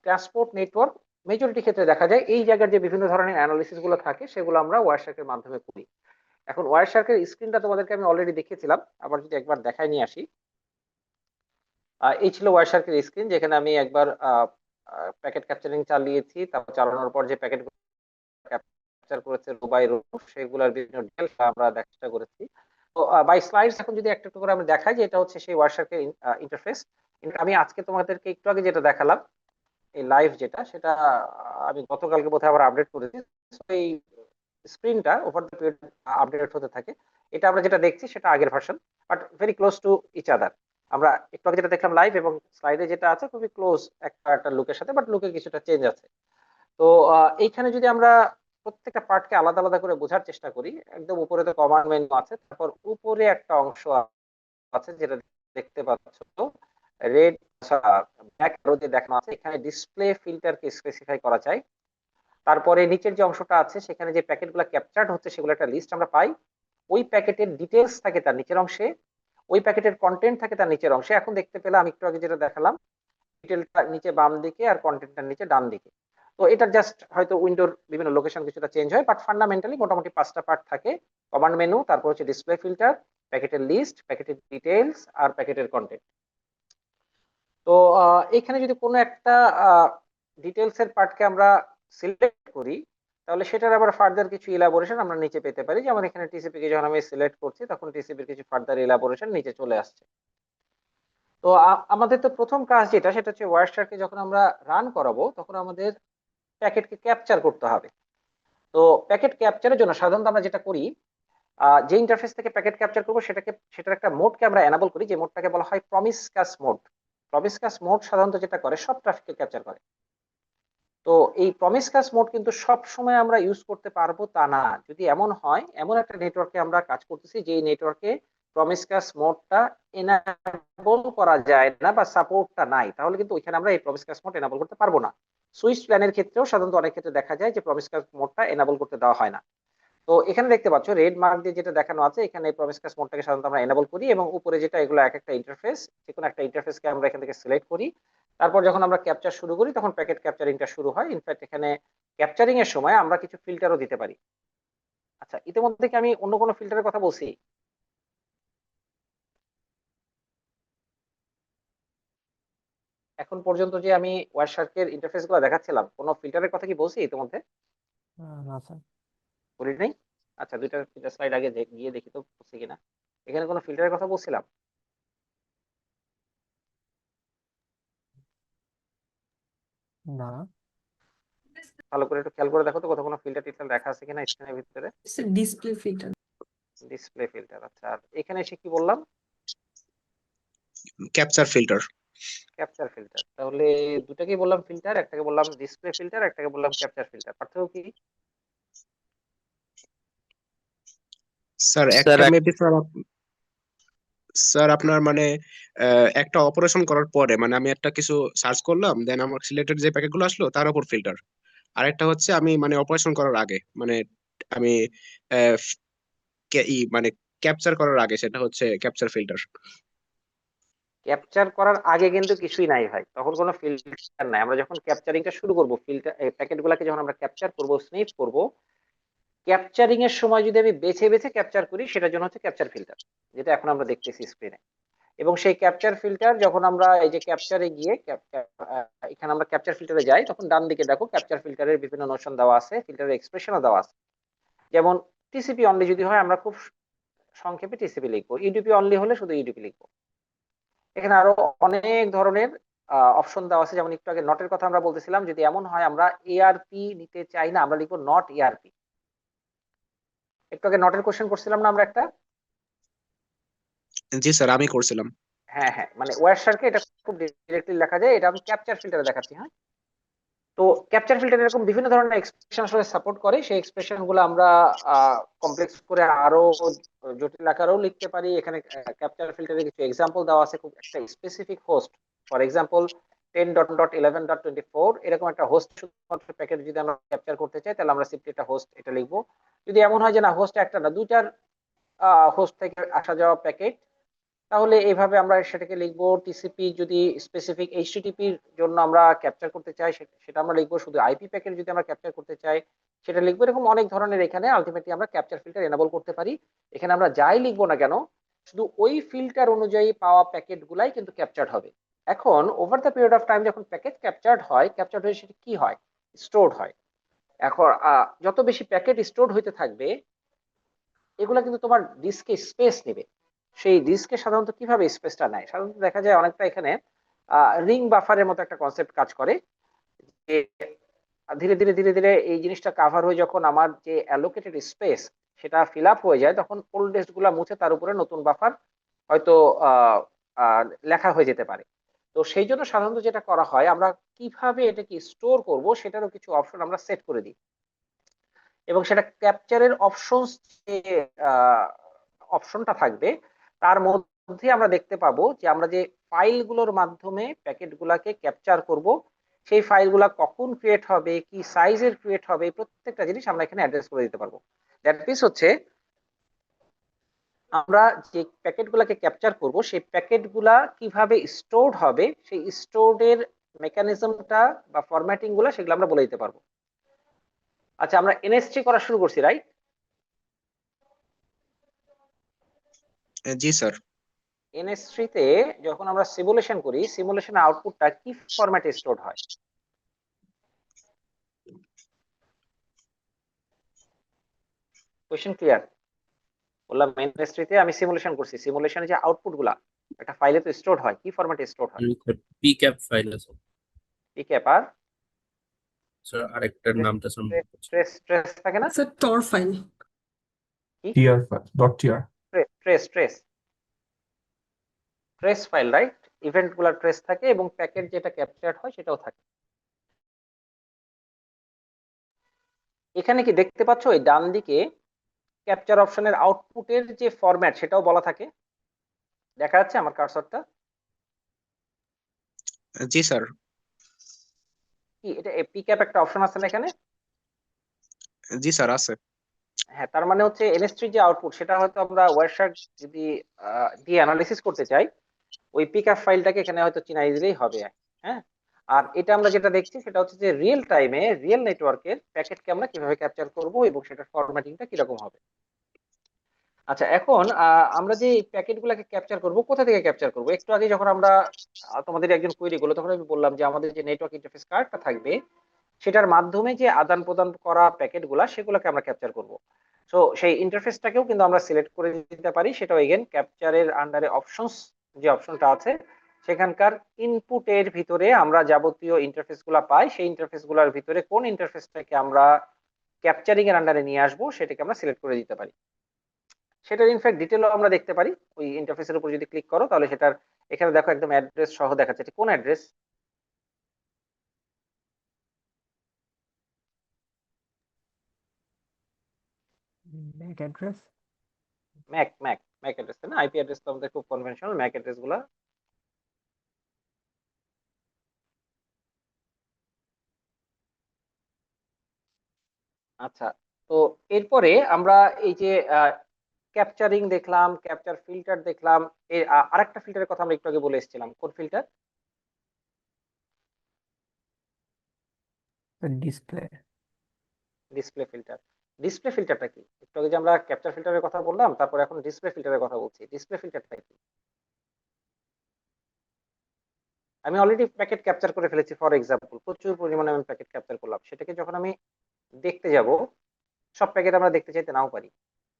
ট্রান্সপোর্ট নেটওয়ার্ক মেজরিটি ক্ষেত্রে দেখা যায় এই জায়গার যে বিভিন্ন ধরনের অ্যানালিসিস গুলো থাকে সেগুলো আমরা ওয়ারশার্কের মাধ্যমে করি। এখন ওয়ারশার্কের স্ক্রিনটা তোমাদেরকে আমি অলরেডি দেখিয়েছিলাম, আবার যদি একবার দেখায় নিয়ে আসি। এই ছিল ওয়ারশার্কের স্ক্রিন, যেখানে আমি একবার প্যাকেট ক্যাপচারিং চালিয়েছি, তারপর চালানোর পর যে প্যাকেট ক্যাপচার করেছে রো বাই রো সেগুলোর বিভিন্ন ডিটেইলস আমরা দেখার চেষ্টা করেছি। তো বাই স্লাইডস এখন যদি একটা একটু করে আমি দেখাই যে এটা হচ্ছে সেই ওয়ারশার্কের ইন্টারফেস। আমি আজকে তোমাদেরকে একটু আগে যেটা দেখালাম এই লাইভ যেটা, সেটা আমি গতকালকে বোধহয় আবার আপডেট করেছি। এই স্ক্রিনটা ওভার দ্য পিরিয়ড আপডেট হতে থাকে। এটা আমরা যেটা দেখছি সেটা আগের version, but very close to each other. আমরা একটু আগে যেটা দেখলাম লাইভ এবং স্লাইডে যেটা আছে খুবই ক্লোজ একটা লুকের সাথে, বাট লুকে কিছুটা চেঞ্জ আছে। তো এইখানে যদি আমরা প্রত্যেকটা পার্টকে আলাদা আলাদা করে বোঝার চেষ্টা করি, একদম উপরে তো কমান্ড মেনু আছে, তারপর উপরে একটা অংশ আছে যেটা দেখতে পাচ্ছ রেড ব্ল্যাক অ্যারো দিয়ে দেখানো আছে, এখানে ডিসপ্লে ফিল্টারকে স্পেসিফাই করা যায়। তারপরে নিচের যে অংশটা আছে সেখানে যে প্যাকেটগুলো ক্যাপচার্ড হচ্ছে সেগুলো একটা লিস্ট আমরা পাই। ওই প্যাকেটের ডিটেলস থাকে তার নিচের অংশে, ওই প্যাকেটের কন্টেন্ট থাকে তার নিচের অংশে। এখন দেখতে পেলাম আমি একটু আগে যেটা দেখালাম, ডিটেলটা নিচে বাম দিকে আর কন্টেন্টটার নিচে ডান দিকে। তো এটা জাস্ট হয়তো উইন্ডোর বিভিন্ন লোকেশন কিছুটা চেঞ্জ হয়, বাট ফান্ডামেন্টালি মোটামুটি 5টা পার্ট থাকে। কমান্ড মেনু, তারপর হচ্ছে ডিসপ্লে ফিল্টার, প্যাকেটের লিস্ট, প্যাকেটের ডিটেলস আর প্যাকেটের কন্টেন্ট। তো এখানে যদি কোনো একটা ডিটেলস এর পার্টকে আমরা সিলেক্ট করি, তাহলে সেটার আবার ফার্দার কিছু ইলাবোরেশন আমরা নিচে পেতে পারি। যেমন এখানে টিসিপি কে যখন আমি সিলেক্ট করছি তখন টিসিপির কিছু ফার্দার ইলাবোরেশন নিচে চলে আসছে। তো আমাদের তো প্রথম কাজ যেটা, সেটা হচ্ছে ওয়ারশার্কে যখন আমরা রান করাবো তখন আমাদের প্যাকেটকে ক্যাপচার করতে হবে। তো প্যাকেট ক্যাপচারের জন্য সাধারণত আমরা যেটা করি, যে ইন্টারফেস থেকে প্যাকেট ক্যাপচার করবো সেটার একটা মোডকে আমরা এনাবল করি, যে মোডটাকে বলা হয় প্রমিসকাস মোড। প্রমিসকাস মোড সাধারণত যেটা করে সব ট্রাফিককে ক্যাপচার করে। তো এই প্রমিসকাস মোড কিন্তু সব সময় আমরা ইউজ করতে পারবো তা না। যদি এমন হয়, এমন একটা নেটওয়ার্কে আমরা কাজ করতেছি যে নেটওয়ার্কে প্রমিসকাস মোডটা এনাবল করা যায় না বা সাপোর্টটা নাই, তাহলে কিন্তু ওইখানে আমরা এই প্রমিসকাস মোড এনাবল করতে পারবো না। সুইচ প্ল্যানের ক্ষেত্রেও সাধারণত অনেক ক্ষেত্রে দেখা যায় যে প্রমিসকাস মোডটা এনাবল করতে দেওয়া হয় না। তো তো এখানে দেখতে পাচ্ছ রেড মার্ক দিয়ে যেটা দেখানো আছে, এখানে প্রমিসকাস মোডটাকে সাধারণত আমরা এনেবল করি, এবং উপরে যেটা এগুলো এক একটা ইন্টারফেস, যে কোনো একটা ইন্টারফেসকে আমরা এখান থেকে সিলেক্ট করি। তারপর যখন আমরা ক্যাপচার শুরু করি তখন প্যাকেট ক্যাপচারিংটা শুরু হয়। ইনফ্যাক্ট এখানে ক্যাপচারিং এর সময় আমরা কিছু ফিল্টারও দিতে পারি। আচ্ছা, ইতিমধ্যে কি আমি অন্য কোনো ফিল্টারের কথা বলছি? এখন পর্যন্ত যে আমি ওয়ারশার্কের ইন্টারফেস গুলো দেখাচ্ছিলাম, কোনো ফিল্টারের কথা কি বলছি ইতিমধ্যে? না স্যার। বলি নাই? আচ্ছা, দুইটা তিনটা স্লাইড আগে গিয়ে দেখি তো বলছি কিনা। এখানে কোনো ফিল্টারের কথা বলছিলাম? না। ভালো করে একটু খেয়াল করে দেখো তো কোথাও কোনো ফিল্টার টিল্টার লেখা আছে কিনা স্ক্রিনের ভিতরে। Display filter. ডিসপ্লে ফিল্টার, আচ্ছা। আর এখানে এসে কি বললাম? Capture filter. Capture filter. তাহলে দুটাকেই বললাম ফিল্টার, একটাকে বললাম ডিসপ্লে ফিল্টার, একটাকে বললাম ক্যাপচার ফিল্টার। পার্থক্য কি? স্যার স্যার একটা মেবি স্যার আপনার মানে একটা অপারেশন করার পরে মানে আমি একটা কিছু সার্চ করলাম, দেন আমার সিলেক্টেড যে প্যাকেটগুলো আসলো তার উপর ফিল্টার। আরেকটা হচ্ছে আমি মানে অপারেশন করার আগে মানে আমি আহ, মানে ক্যাপচার করার আগে, সেটা হচ্ছে ক্যাপচার ফিল্টার। ক্যাপচার করার আগে কিন্তু কিছুই নাই ভাই, তখন কোনো ফিল্টার নাই। আমরা যখন ক্যাপচারিংটা শুরু করব, ফিল্টার প্যাকেট গুলাকে যখন আমরা ক্যাপচার করব, স্নিফ করব, ক্যাপচারিং এর সময় যদি আমি বেছে বেছে ক্যাপচার করি, সেটার জন্য হচ্ছে ক্যাপচার ফিল্টার, যেটা এখন আমরা দেখতেছি স্ক্রিনে। এবং সেই ক্যাপচার ফিল্টার যখন আমরা এই যে ক্যাপচারে গিয়ে এখানে আমরা ক্যাপচার ফিল্টারে যাই, তখন ডান দিকে দেখো ক্যাপচার ফিল্টারের বিভিন্ন নোশন দেওয়া আছে, ফিল্টারের এক্সপ্রেশনও দেওয়া আছে। যেমন টিসিপি অনলি যদি হয় আমরা খুব সংক্ষেপে টিসিপি লিখবো, ইউডিপি অনলি হলে শুধু ইউডিপি লিখবো। এখানে আরো অনেক ধরনের অপশন দেওয়া আছে। যেমন একটু আগে নটের কথা আমরা বলতেছিলাম, যদি এমন হয় আমরা এআরপি নিতে চাই না, আমরা লিখবো নট এআরপি। একটু আগে নটের কোশ্চেন করছিলাম না আমরা একটা? জি স্যার, আমি করছিলাম। হ্যাঁ হ্যাঁ, মানে ওয়ারশার্কে এটা খুব ডিরেক্টলি লেখা যায়। এটা আমি ক্যাপচার ফিল্টারে দেখাচ্ছি। হ্যাঁ, তো ক্যাপচার ফিল্টার এরকম বিভিন্ন ধরনের এক্সপ্রেশন আসলে সাপোর্ট করে। সেই এক্সপ্রেশন গুলো আমরা কমপ্লেক্স করে আরো জটিল আকারেও লিখতে পারি। এখানে ক্যাপচার ফিল্টারে কিছু এক্সাম্পল দেওয়া আছে, খুব একটা স্পেসিফিক হোস্ট, ফর এক্সাম্পল 10.11.24 এরকম একটা হোস্ট শুধুমাত্র প্যাকেট যদি আমরা ক্যাপচার করতে চাই, তাহলে আমরা সিম্পলি একটা হোস্ট এটা লিখবো। যদি এমন হয় যে না, হোস্ট একটা না, দুইটার হোস্ট থেকে আসা যাওয়া প্যাকেট, তাহলে এইভাবে আমরা সেটাকে লিখবো। টিসিপি যদি স্পেসিফিক এইচটিটিপির জন্য আমরা ক্যাপচার করতে চাই, সেটা আমরা লিখবো। শুধু আইপি প্যাকেট যদি আমরা ক্যাপচার করতে চাই, সেটা লিখবো। এরকম অনেক ধরনের এখানে আলটিমেটলি আমরা ক্যাপচার ফিল্টার এনাবল করতে পারি। এখানে আমরা যাই লিখবো না কেন, শুধু ওই ফিল্টার অনুযায়ী পাওয়া প্যাকেট গুলাই কিন্তু ক্যাপচার্ড হবে। এখন over the period of time যখন প্যাকেট ক্যাপচার্ড হয়, সেটা কি হয়? স্টোরড হয়। এখন যত বেশি প্যাকেট স্টোরড হইতে থাকবে, এগুলা কিন্তু তোমার ডিস্কে স্পেস নেবে। সেই ডিস্কে সাধারণত কিভাবে স্পেসটা নেয়, সাধারণত দেখা যায় অনেকটা এখানে রিং বাফারের মতো একটা কনসেপ্ট কাজ করে। যে ধীরে ধীরে ধীরে ধীরে এই জিনিসটা কাভার হয়ে যখন আমার যে অ্যালোকেটেড স্পেস সেটা ফিল আপ হয়ে যায়, তখন ওল্ড ডিস্ক গুলা মুছে তার উপরে নতুন বাফার হয়তো আহ, আহ, লেখা হয়ে যেতে পারে। তো সেই জন্য সাধারণত যেটা করা হয়, আমরা কিভাবে এটাকে স্টোর করব সেটারও কিছু অপশন আমরা সেট করে দিই। এবং সেটা ক্যাপচারের অপশনস যে অপশনটা থাকবে, তার মধ্যে আমরা দেখতে পাবো যে আমরা যে ফাইলগুলোর মাধ্যমে প্যাকেটগুলোকে ক্যাপচার করব, সেই ফাইলগুলো কখন ক্রিয়েট হবে, কি সাইজের ক্রিয়েট হবে, প্রত্যেকটা জিনিস আমরা এখানে অ্যাড্রেস করে দিতে পারবো। দ্যাট মিনস হচ্ছে আমরা যে প্যাকেটগুলোকে ক্যাপচার করব, সেই প্যাকেটগুলা কিভাবে স্টোরড হবে, সেই স্টোরের মেকানিজমটা বা ফরম্যাটিং গুলা সেগুলো আমরা বলে দিতে পারবো। আচ্ছা, আমরা এনএস3 করা শুরু করছি, রাইট? জি স্যার। এনএস3 তে যখন আমরা সিমুলেশন করি, সিমুলেশনের আউটপুটটা কি ফরম্যাটে স্টোর হয়? Question clear? বললাম এনএস3 তে আমি সিমুলেশন করছি, সিমুলেশনের যে আউটপুট গুলা একটা ফাইলে তো স্টোর হয়, কি ফরম্যাটে স্টোর হয়? পিক্যাপ ফাইল আছে পিক্যাপ আর স্যার, আরেকটার নামটা স্যার মনে পড়ছে না। ট্রেস ট্রেস থাকে না? স্যার টর ফাইল। কি? TR dot TR. Trace trace trace file, right? Event গুলা ট্রেস থাকে এবং প্যাকেট যেটা ক্যাপচার্ড হয় সেটাও থাকে। এখানে কি দেখতে পাচ্ছ এই ডান দিকে ক্যাপচার অপশনের আউটপুটের যে ফরম্যাট সেটাও বলা থাকে? দেখা যাচ্ছে আমার কার্সরটা? জি স্যার। কি এটা পিক্যাপ একটা অপশন আছে না এখানে? জি স্যার আছে। হ্যাঁ, তার মানে হচ্ছে NS3 যে আউটপুট সেটা হয়তো আমরা ওয়ারশার্ক যদি দিয়ে অ্যানালিসিস করতে চাই, ওই পিকআপ ফাইলটাকে এখানে হয়তো চিনাই দিলেই হবে। হ্যাঁ, আর এটা আমরা যেটা দেখছি সেটা হচ্ছে যে রিয়েল টাইমে রিয়েল নেটওয়ার্কের প্যাকেটকে আমরা কিভাবে ক্যাপচার করব এবং সেটার ফরম্যাটিংটা কিরকম হবে। আচ্ছা, এখন আমরা যে প্যাকেটগুলোকে ক্যাপচার করব, কোথা থেকে ক্যাপচার করব? একটু আগে যখন আমরা তোমাদের একজন কোয়েরি গুলো, তখন আমি বললাম যে আমাদের যে নেটওয়ার্ক ইন্টারফেস কার্ডটা থাকবে সেটার মাধ্যমে যে আদান প্রদান করা প্যাকেটগুলা সেগুলোকে আমরা ক্যাপচার করব। সো সেই ইন্টারফেসটাকেও কিন্তু আমরা সিলেক্ট করে দিতে পারি। সেটাও এগেন ক্যাপচারের আন্ডারে অপশনস যে অপশনটা আছে সেখানকার ইনপুটের ভিতরে আমরা যাবতীয় ইন্টারফেস গুলা পাই, সেই ইন্টারফেস গুলার ভিতরে কোন ইন্টারফেসটাকে আমরা ক্যাপচারিং এর আন্ডারে নিয়ে আসবো সেটাকে আমরা সিলেক্ট করে দিতে পারি। সেটার ইনফ্যাক্ট ডিটেলও আমরা দেখতে পারি। ওই ইন্টারফেসের উপর যদি ক্লিক করো তাহলে সেটার এখানে দেখো একদম অ্যাড্রেস সহ দেখাচ্ছে। এটা কোন address? Mac address. Mac address, না আইপি অ্যাড্রেস তো আমাদের খুব কনভেনশনাল। ম্যাক অ্যাড্রেস গুলা আচ্ছা। তো এরপরে আমরা এই যে ক্যাপচারিং দেখলাম, ক্যাপচার ফিল্টার দেখলাম, এর আরেকটা ফিল্টারের কথা আমরা একটু আগে বলে এসেছিলাম। কোন filter? Display. Display filter. Display ফিল্টারটা কি? একটু আগে যে আমরা ক্যাপচার ফিল্টারের কথা বললাম, তারপর এখন ডিসপ্লে ফিল্টারের কথা বলছি। ডিসপ্লে ফিল্টারটা কি? আমি অলরেডি প্যাকেট ক্যাপচার করে ফেলেছি, ফর এক্সাম্পল প্রচুর পরিমাণে আমি প্যাকেট ক্যাপচার করলাম। সেটাকে যখন আমি দেখতে যাব, সব প্যাকেট আমরা দেখতে চাইতে নাও পারি।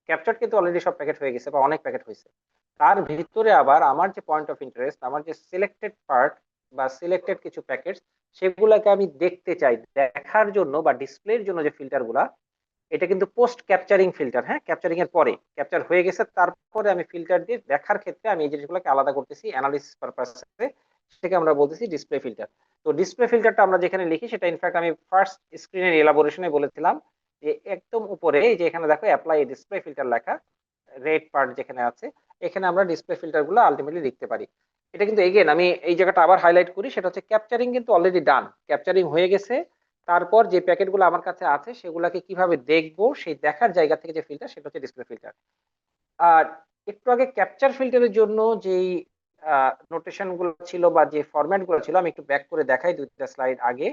ক্যাপচার কিন্তু অলরেডি সব প্যাকেট হয়ে গেছে বা অনেক প্যাকেট হয়েছে। তার ভিতরে আবার আমার যে পয়েন্ট অফ ইন্টারেস্ট, আমার যে সিলেক্টেড পার্ট বা সিলেক্টেড কিছু প্যাকেট, সেগুলোকে আমি দেখতে চাই। দেখার জন্য বা ডিসপ্লের জন্য যে ফিল্টার গুলা, এটা কিন্তু পোস্ট ক্যাপচারিং ফিল্টার। হ্যাঁ, ক্যাপচারিং এর পরে, ক্যাপচার হয়ে গেছে তারপরে আমি ফিল্টার দিয়ে দেখার ক্ষেত্রে আমি এই জিনিসগুলোকে আলাদা করতেছি অ্যানালিসিস পারপাসে, সেটাকে আমরা বলতেছি ডিসপ্লে ফিল্টার। তো ডিসপ্লে ফিল্টারটা আমরা যেখানে লিখি সেটা ইনফ্যাক্ট আমি ফার্স্ট স্ক্রিনের এলাবোরেশনে বলেছিলাম যে একদম উপরে যে এখানে দেখো অ্যাপ্লাই ডিসপ্লে ফিল্টার লেখা, রেড পার্ট যেখানে আছে, এখানে আমরা ডিসপ্লে ফিল্টার গুলো আলটিমেটলি লিখতে পারি। এটা কিন্তু এগেন আমি এই জায়গাটা আবার হাইলাইট করি, সেটা হচ্ছে ক্যাপচারিং কিন্তু অলরেডি ডান, ক্যাপচারিং হয়ে গেছে। তারপর যে প্যাকেটগুলো আমার কাছে আছে সেগুলোকে কিভাবে দেখবো, সেই দেখার জায়গা থেকে যে ফিল্টার, সেটা হচ্ছে ডিসপ্লে ফিল্টার। আর একটু আগে ক্যাপচার ফিল্টারের জন্য যেই নোটেশন গুলো ছিল বা যে ফরম্যাট গুলো ছিল, আমি একটু ব্যাক করে দেখাই দুইটা স্লাইড আগে।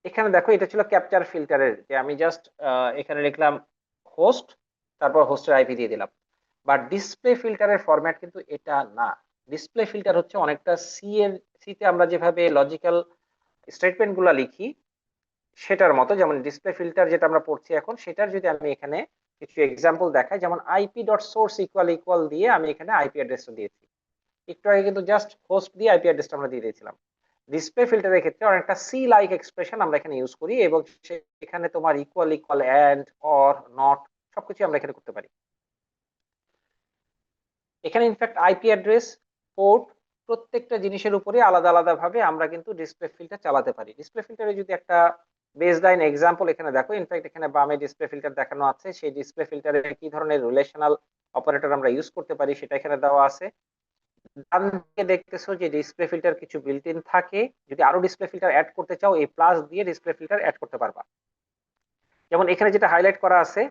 এখানে দেখো এটা ছিল ক্যাপচার ফিল্টারের, যে আমি জাস্ট এখানে লিখলাম হোস্ট, তারপর হোস্টের আইপি দিয়ে দিলাম। বা ডিসপ্লে ফিল্টারের ফরম্যাট কিন্তু এটা না। ডিসপ্লে ফিল্টার হচ্ছে অনেকটা সি তে আমরা যেভাবে লজিক্যাল স্টেটমেন্ট গুলা লিখি সেটার মতো। যেমন ডিসপ্লে ফিল্টার যেটা আমরা পড়ছি এখন, সেটার যদি আমি এখানে কিছু এক্সাম্পল দেখাই, যেমন IP dot source equal equal দিয়ে আমি এখানে আইপি অ্যাড্রেসটা দিয়েছি। একটু আগে কিন্তু জাস্ট হোস্ট দিয়ে আইপি অ্যাড্রেসটা আমরা দিয়ে দিয়েছিলাম। ডিসপ্লে ফিল্টারের ক্ষেত্রে অনেকটা সি লাইক এক্সপ্রেশন আমরা এখানে ইউজ করি, এবং সেখানে তোমার equal equal, and, or, not সবকিছু আমরা এখানে করতে পারি। এখানে ইনফ্যাক্ট আইপি অ্যাড্রেস, পোর্ট, প্রত্যেকটা জিনিসের উপরে আলাদা আলাদা ভাবে আমরা কিন্তু ডিসপ্লে ফিল্টার চালাতে পারি। ডিসপ্লে ফিল্টারে যদি একটা বেসলাইন এক্সাম্পল এখানে দেখো, ইনফ্যাক্ট এখানে বামে ডিসপ্লে ফিল্টার দেখানো আছে। সেই ডিসপ্লে ফিল্টারে কি ধরনের রিলেশনাল অপারেটর আমরা ইউজ করতে পারি সেটা এখানে দেওয়া আছে। ডান দিকে দেখতেছো যে ডিসপ্লে ফিল্টার কিছু বিল্ট ইন থাকে। যদি আরো ডিসপ্লে ফিল্টার অ্যাড করতে চাও, এই প্লাস দিয়ে ডিসপ্লে ফিল্টার অ্যাড করতে পারবা। যেমন এখানে যেটা হাইলাইট করা আছে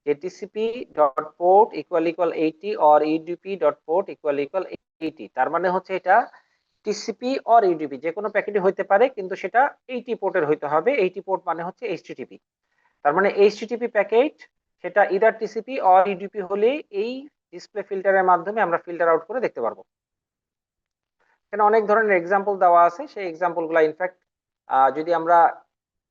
যে TCP dot port equal equal 80 or UDP dot port equal equal 80। তার মানে হচ্ছে এটা টিসিপি অর ইউডিপি যে কোনো প্যাকেটই হইতে পারে, কিন্তু সেটা 80 পোর্টের হইতে হবে। 80 পোর্ট মানে হচ্ছে এইচটিটিপি। তার মানে এইচটিটিপি প্যাকেট সেটা ইদার টিসিপি অর ইউডিপি হলে এই ডিসপ্লে ফিল্টারের মাধ্যমে আমরা ফিল্টার আউট করে দেখতে পারবো। এখানে অনেক ধরনের এক্সাম্পল দেওয়া আছে। সেই এক্সাম্পল গুলা ইনফ্যাক্ট যদি আমরা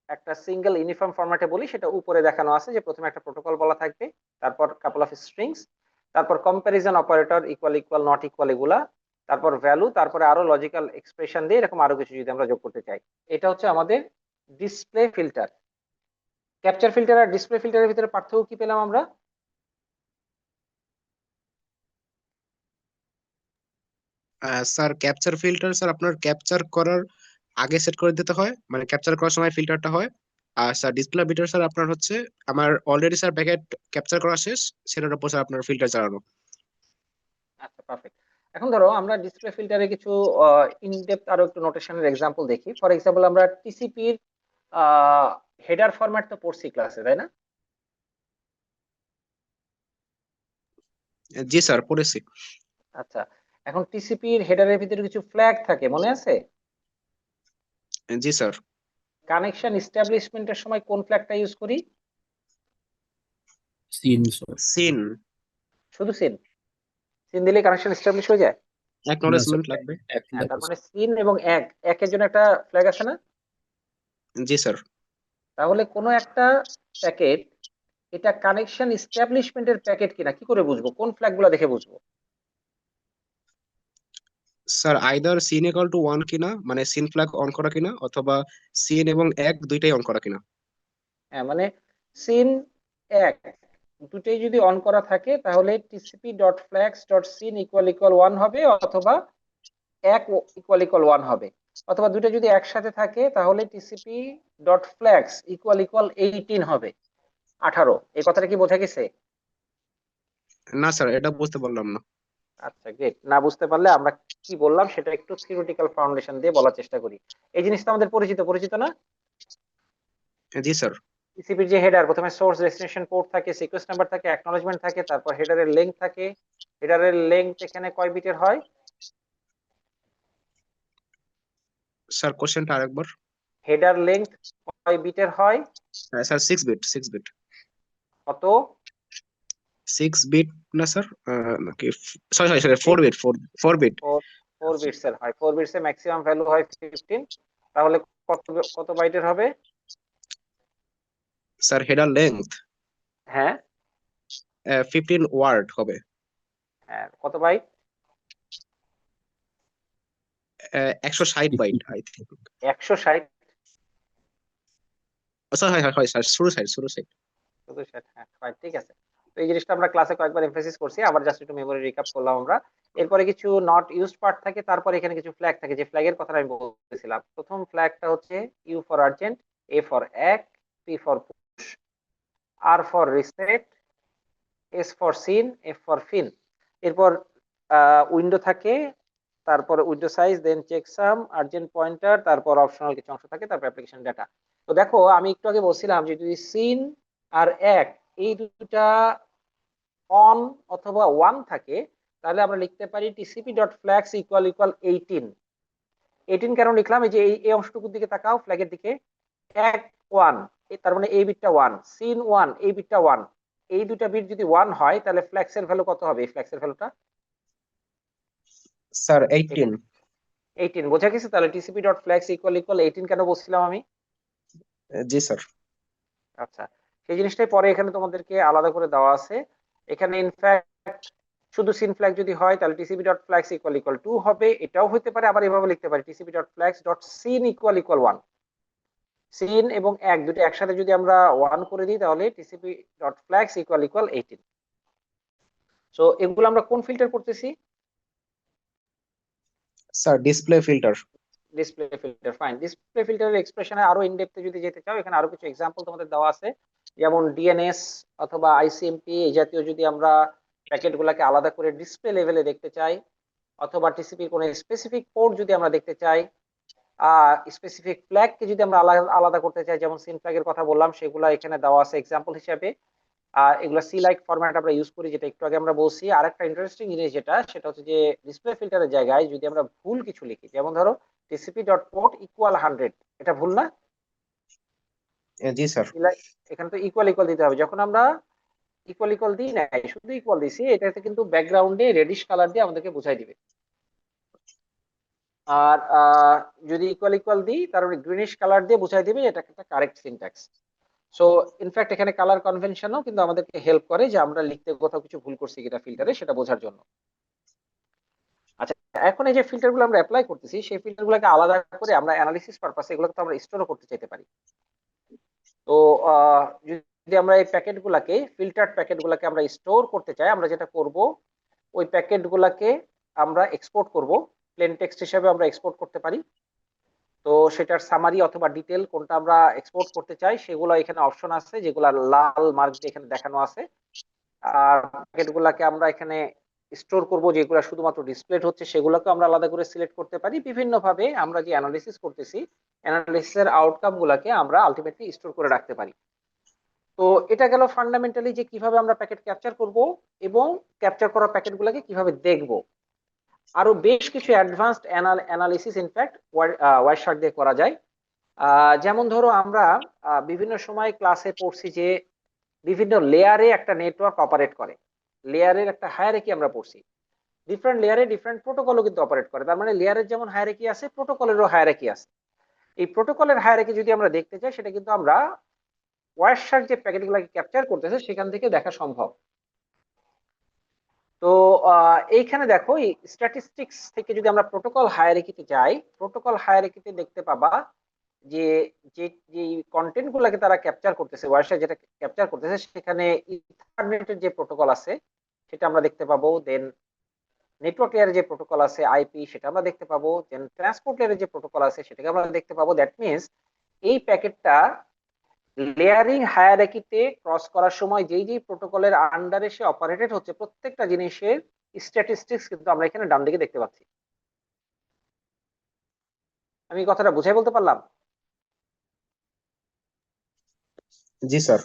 একটা সিঙ্গেল ইউনিফর্ম ফরম্যাটে বলি, সেটা উপরে দেখানো আছে যে প্রথমে একটা প্রোটোকল বলা থাকবে, তারপর কাপল অফ স্ট্রিংস, তারপর comparison operator equal equal, not equal, এগুলা, তারপর ভ্যালু, তারপরে আরো লজিক্যাল এক্সপ্রেশন দিয়ে এরকম আরো কিছু যদি আমরা যোগ করতে চাই। এটা হচ্ছে আমাদের ডিসপ্লে ফিল্টার। ক্যাপচার ফিল্টার আর ডিসপ্লে ফিল্টারের ভিতরে পার্থক্য কি পেলাম আমরা? স্যার ক্যাপচার ফিল্টার স্যার আপনার ক্যাপচার করার আগে সেট করে দিতে হয়, মানে ক্যাপচার করার সময় ফিল্টারটা হয়। আর স্যার ডিসপ্লে ফিল্টার স্যার আপনার হচ্ছে আমার অলরেডি স্যার প্যাকেট ক্যাপচার করা শেষ, সেটার উপর স্যার আপনার ফিল্টার চালানো। আচ্ছা, পারফেক্ট। এখন ধরো আমরা ডিসপ্লে ফিল্টারে কিছু ইন ডেপথ আরো একটু নোটেশনের এক্সাম্পল দেখি। ফর এক্সাম্পল আমরা টিসিপির হেডার ফরম্যাট তো পড়ছি ক্লাসে, তাই না? জি স্যার, পড়েছি। আচ্ছা, এখন টিসিপির হেডারের ভিতরে কিছু ফ্ল্যাগ থাকে, মনে আছে? জি স্যার। কানেকশন এস্টাবলিশমেন্টের সময় কোন ফ্ল্যাগটা ইউজ করি? SYN SYN. শুধু সিন? সিন দিলে কানেকশন এস্টাবলিশ হয়ে যায়? না অ্যাকনলেজমেন্ট স্যার, লাগবে। এক হ্যাঁ, তার লাগে মানে সিন এবং একের জন্য একটা ফ্ল্যাগ আছে না? জি স্যার। তাহলে কোনো একটা প্যাকেট এটা কানেকশন এস্টাবলিশমেন্টের প্যাকেট কিনা কি করে বুঝবো? কোন ফ্ল্যাগগুলো দেখে বুঝবো? Sir either SYN equal to 1 কিনা, মানে সিন ফ্ল্যাগ অন করা কিনা, অথবা সিন এবং এক দুইটাই অন করা কিনা। হ্যাঁ, মানে সিন এক দুটোই যদি অন করা থাকে তাহলে TCP dot flags dot SYN equal equal 1 হবে, অথবা এক ইকুয়াল ইকুয়াল 1 হবে, অথবা দুটো যদি একসাথে থাকে তাহলে TCP dot flags equal equal 18 হবে, 18। এই কথাটা কি বোঝা গেছে? না স্যার, এটা বুঝতে পারলাম না। আচ্ছা, গ্রেট। না বুঝতে পারলে আমরা কি বললাম সেটা একটু থিওরিটিক্যাল ফাউন্ডেশন দিয়ে বলার চেষ্টা করি। এই জিনিসটা আমাদের পরিচিত পরিচিত না? জি স্যার। টিসিপির যে হেডার, প্রথমে সোর্স ডেস্টিনেশন পোর্ট থাকে, সিকোয়েন্স নাম্বার থাকে, অ্যাকনলেজমেন্ট থাকে, তারপর হেডারের লেংথ থাকে। হেডারের লেংথ এখানে কয় বিটের হয়? স্যার কোশ্চেনটা আরেকবার। হেডার লেংথ কয় বিটের হয়? Sir 6 bit, 6 bit. কত? 6 বিট না স্যার, নাকি sorry sorry sorry 4 bit, 4 bit. 4 bits এর হয়। 4 বিটস এর ম্যাক্সিমাম ভ্যালু হয় 15। তাহলে কত কত বাইটের হবে? স্যার হেডার লেংথ হ্যাঁ 15 ওয়ার্ড হবে। হ্যাঁ, কত byte? 160 byte I think. 160? Sir হয় হয় হয় স্যার, শুরু সাইড, শুরু সাইড। শুধু সেট, হ্যাঁ right, ঠিক আছে। তো এই জিনিসটা আমরা ক্লাসে কয়েকবার এমফাসিস করছি, আবার জাস্ট একটু মেমোরি রিক্যাপ করলাম আমরা। এরপরে কিছু নট ইউজড পার্ট থাকে, তারপর এখানে কিছু ফ্ল্যাগ থাকে, যে ফ্ল্যাগের কথা আমি বলতেছিলাম। প্রথম ফ্ল্যাগটা হচ্ছে U for urgent, A for ack, P for push, R for reset, S for syn, F for fin. এরপর উইন্ডো থাকে, তারপর window size, then checksum, urgent pointer, তারপর অপশনাল কিছু অংশ থাকে, তারপর অ্যাপ্লিকেশন ডাটা। তো দেখো আমি একটু আগে বলছিলাম যে যদি সিন আর এক এই দুটা অন অথবা 1 থাকে তাহলে আমরা লিখতে পারি TCP dot flags equal equal 18। 18 কেন লিখলাম? এই যে এই অংশটুকুর দিকে তাকাও, ফ্ল্যাগের দিকে। এক 1, তার মানে এই বিটটা 1, সিন 1 এই বিটটা 1, এই দুটা বিট যদি 1 হয় তাহলে ফ্ল্যাক্সের ভ্যালু কত হবে? এই ফ্ল্যাক্সের ভ্যালুটা স্যার 18। 18 বোঝা গেছে? তাহলে TCP dot flags equal equal 18 কেন বলছিলাম আমি? জি স্যার। আচ্ছা, সেই জিনিসটাই পরে এখানে তোমাদেরকে আলাদা করে দেওয়া আছে। এখানে ইনফ্যাক্ট শুধু সিন ফ্ল্যাগ যদি হয় তাহলে TCP dot flags equal equal 2 হবে, এটাও হতে পারে। আবার এভাবে লিখতে পারি TCP dot flags dot SYN equal equal 1। SYN এবং এক দুটো একসাথে যদি আমরা 1 করে দিই তাহলে TCP dot flags equal equal 18। So এগুলো আমরা কোন ফিল্টার করতেছি? Sir display filter. Display filter, fine. Display ফিল্টারের এক্সপ্রেশনে আরো ইন ডেপথে যদি যেতে চাও, এখানে আরো কিছু এক্সাম্পল তোমাদের দেওয়া আছে, যেমন ডিএনএস অথবা আইসিএমপি এই জাতীয় যদি আমরা প্যাকেট গুলাকে আলাদা করে ডিসপ্লে লেভেলে দেখতে চাই, অথবা টিসিপি কোন স্পেসিফিক পোর্ট যদি আমরা দেখতে চাই, স্পেসিফিক ফ্ল্যাগ কে যদি আমরা আলাদা আলাদা করতে চাই, যেমন সিন ফ্ল্যাগের কথা বললাম, সেগুলো এখানে দেওয়া আছে এক্সাম্পল হিসেবে। এগুলা সি লাইক ফরম্যাট আমরা ইউজ করি, যেটা একটু আগে আমরা বলছি। আরেকটা ইন্টারেস্টিং জিনিস সেটা হচ্ছে যে ডিসপ্লে ফিল্টারের জায়গায় যদি আমরা ভুল কিছু লিখি, যেমন ধরো টিসিপি ডট পোর্ট ইকুয়াল 100, এটা ভুল না? জি স্যার। এখানে তো ইকুয়াল ইকুয়াল দিতে হবে। যখন আমরা ইকুয়াল ইকুয়াল দিই না, শুধু ইকুয়াল দিছি, এটাতে কিন্তু ব্যাকগ্রাউন্ডে রেডিশ কালার দিয়ে আমাদেরকে বোঝাই দিবে। আর যদি ইকুয়াল ইকুয়াল দিই তাহলে গ্রিনিশ কালার দিয়ে বোঝাই দিবে এটা একটা কারেক্ট সিনট্যাক্স। সো ইনফ্যাক্ট এখানে কালার কনভেনশনও কিন্তু আমাদেরকে হেল্প করে যে আমরা লিখতে কোথাও কিছু ভুল করছি কিনা ফিল্টারে, সেটা বোঝার জন্য। আচ্ছা, এখন এই যে ফিল্টারগুলো আমরা অ্যাপ্লাই করতেছি, সেই ফিল্টারগুলোকে আলাদা করে আমরা অ্যানালিসিস পারপাসে এগুলোকে তো আমরা স্টোরও করতে চাইতে পারি। তো যদি আমরা এই প্যাকেটগুলোকে, ফিল্টার্ড প্যাকেটগুলোকে আমরা স্টোর করতে চাই, আমরা যেটা করব ওই প্যাকেটগুলোকে আমরা এক্সপোর্ট করব, প্লেন টেক্সট হিসেবে আমরা এক্সপোর্ট করতে পারি। তো সেটার সামারি অথবা ডিটেল কোনটা আমরা এক্সপোর্ট করতে চাই সেগুলো এখানে অপশন আছে, যেগুলো লাল মার্ক দিয়ে এখানে দেখানো আছে। আর প্যাকেটগুলোকে আমরা এখানে স্টোর করব, যেগুলো শুধুমাত্র ডিসপ্লে হচ্ছে সেগুলোকে আমরা আলাদা করে সিলেক্ট করতে পারি। বিভিন্ন ভাবে আমরা যে অ্যানালিসিস করতেছি, অ্যানালিসিসের আউটকাম গুলাকে আমরা আলটিমেটলি স্টোর করে রাখতে পারি। তো এটা গেল ফান্ডামেন্টালি যে কিভাবে আমরা প্যাকেট ক্যাপচার করব এবং ক্যাপচার করা প্যাকেটগুলোকে কিভাবে দেখব। আরো বেশ কিছু অ্যাডভান্সড অ্যানালিসিস ইনফ্যাক্ট ওয়াইরশার্ক দিয়ে করা যায়। যেমন ধরো আমরা বিভিন্ন সময় ক্লাসে পড়ছি যে বিভিন্ন লেয়ারে একটা নেটওয়ার্ক অপারেট করে, লেয়ারের একটা হায়ারার্কি আমরা পড়ছি। ডিফারেন্ট লেয়ারে ডিফারেন্ট প্রোটোকলও কিন্তু অপারেট করে, তার মানে লেয়ারের যেমন হায়ারার্কি আছে প্রোটোকলেরও হায়ারার্কি আছে। এই প্রোটোকলের হায়ারার্কি যদি আমরা দেখতে চাই সেটা কিন্তু আমরা ওয়াইরশার্ক যে প্যাকেটগুলোকে ক্যাপচার করতেছে সেখান থেকে দেখা সম্ভব। তো এইখানে দেখো এই স্ট্যাটিস্টিক্স থেকে যদি আমরা প্রোটোকল হায়ারার্কিতে যাই, প্রোটোকল হায়ারার্কিতে দেখতে পাবা যে যে যে কন্টেন্ট গুলাকে তারা ক্যাপচার করতেছে, ওয়াইরশার্ক যেটা ক্যাপচার করতেছে সেখানে ইথারনেটের যে প্রোটোকল আছে সেটা আমরা দেখতে পাবো, দেন নেটওয়ার্ক লেয়ারে যে প্রোটোকল আছে আইপি সেটা আমরা দেখতে পাবো, দেন ট্রান্সপোর্ট লেয়ারে যে প্রোটোকল আছে সেটাকে আমরা দেখতে পাবো। দ্যাট মিনস এই প্যাকেটটা লেয়ারিং হায়ারার্কিতে ক্রস করার সময় যেই যেই প্রোটোকলের আন্ডারে সে অপারেটেড হচ্ছে প্রত্যেকটা জিনিসের স্ট্যাটিস্টিক্স কিন্তু আমরা এখানে ডান দিকে দেখতে পাচ্ছি। আমি কথাটা বুঝাই বলতে পারলাম? জি স্যার।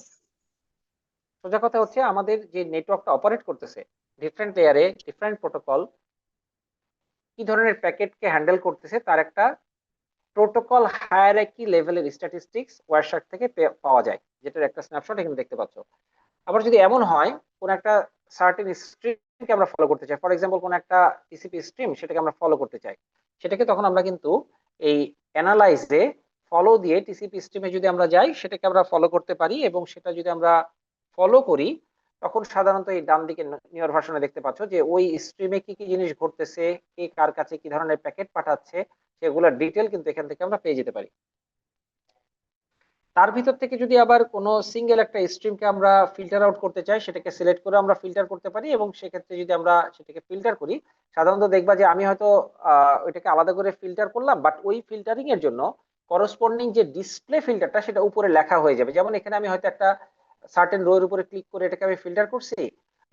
সোজা কথা হচ্ছে আমাদের যে নেটওয়ার্কটা অপারেট করতেছে ডিফারেন্ট লেয়ারে ডিফারেন্ট প্রোটোকল কি ধরনের প্যাকেটকে হ্যান্ডেল করতেছে তার একটা প্রোটোকল হায়ারার্কি লেভেলের স্ট্যাটিস্টিক্স ওয়াইরশার্ক থেকে পাওয়া যায়, যেটার একটা স্ন্যাপশট এখানে দেখতে পাচ্ছ। আবার যদি এমন হয় কোন একটা সার্টেন স্ট্রিমকে আমরা ফলো করতে চাই, ফর এক্সাম্পল কোন একটা টিসিপি স্ট্রিম সেটাকে আমরা ফলো করতে চাই, সেটাকে তখন আমরা কিন্তু এই অ্যানালাইজে ফলো দিয়ে টিসিপি স্ট্রিমে যদি আমরা যাই সেটাকে আমরা ফলো করতে পারি, এবং সেটা যদি আমরা ফলো করি তখন সাধারণত এই ডান দিকে নিয়র ভার্সনে দেখতে পাচ্ছ যে ওই স্ট্রিমে কি কি জিনিস ঘটতেছে, কে কার কাছে কি ধরনের প্যাকেট পাঠাচ্ছে সেগুলোর ডিটেল কিন্তু এখান থেকে আমরা পেয়ে যেতে পারি। তার ভিতর থেকে যদি আবার কোনো সিঙ্গেল একটা স্ট্রিমকে আমরা ফিল্টার আউট করতে চাই সেটাকে সিলেক্ট করে আমরা ফিল্টার করতে পারি, এবং সেক্ষেত্রে যদি আমরা সেটাকে ফিল্টার করি সাধারণত দেখবা যে আমি হয়তো ওইটাকে আলাদা করে ফিল্টার করলাম, বাট ওই ফিল্টারিং এর জন্য করসপন্ডিং যে ডিসপ্লে ফিল্টারটা সেটা উপরে লেখা হয়ে যাবে। যেমন এখানে আমি হয়তো একটা সার্টেন রো এর উপরে ক্লিক করে এটাকে আমি ফিল্টার করছি,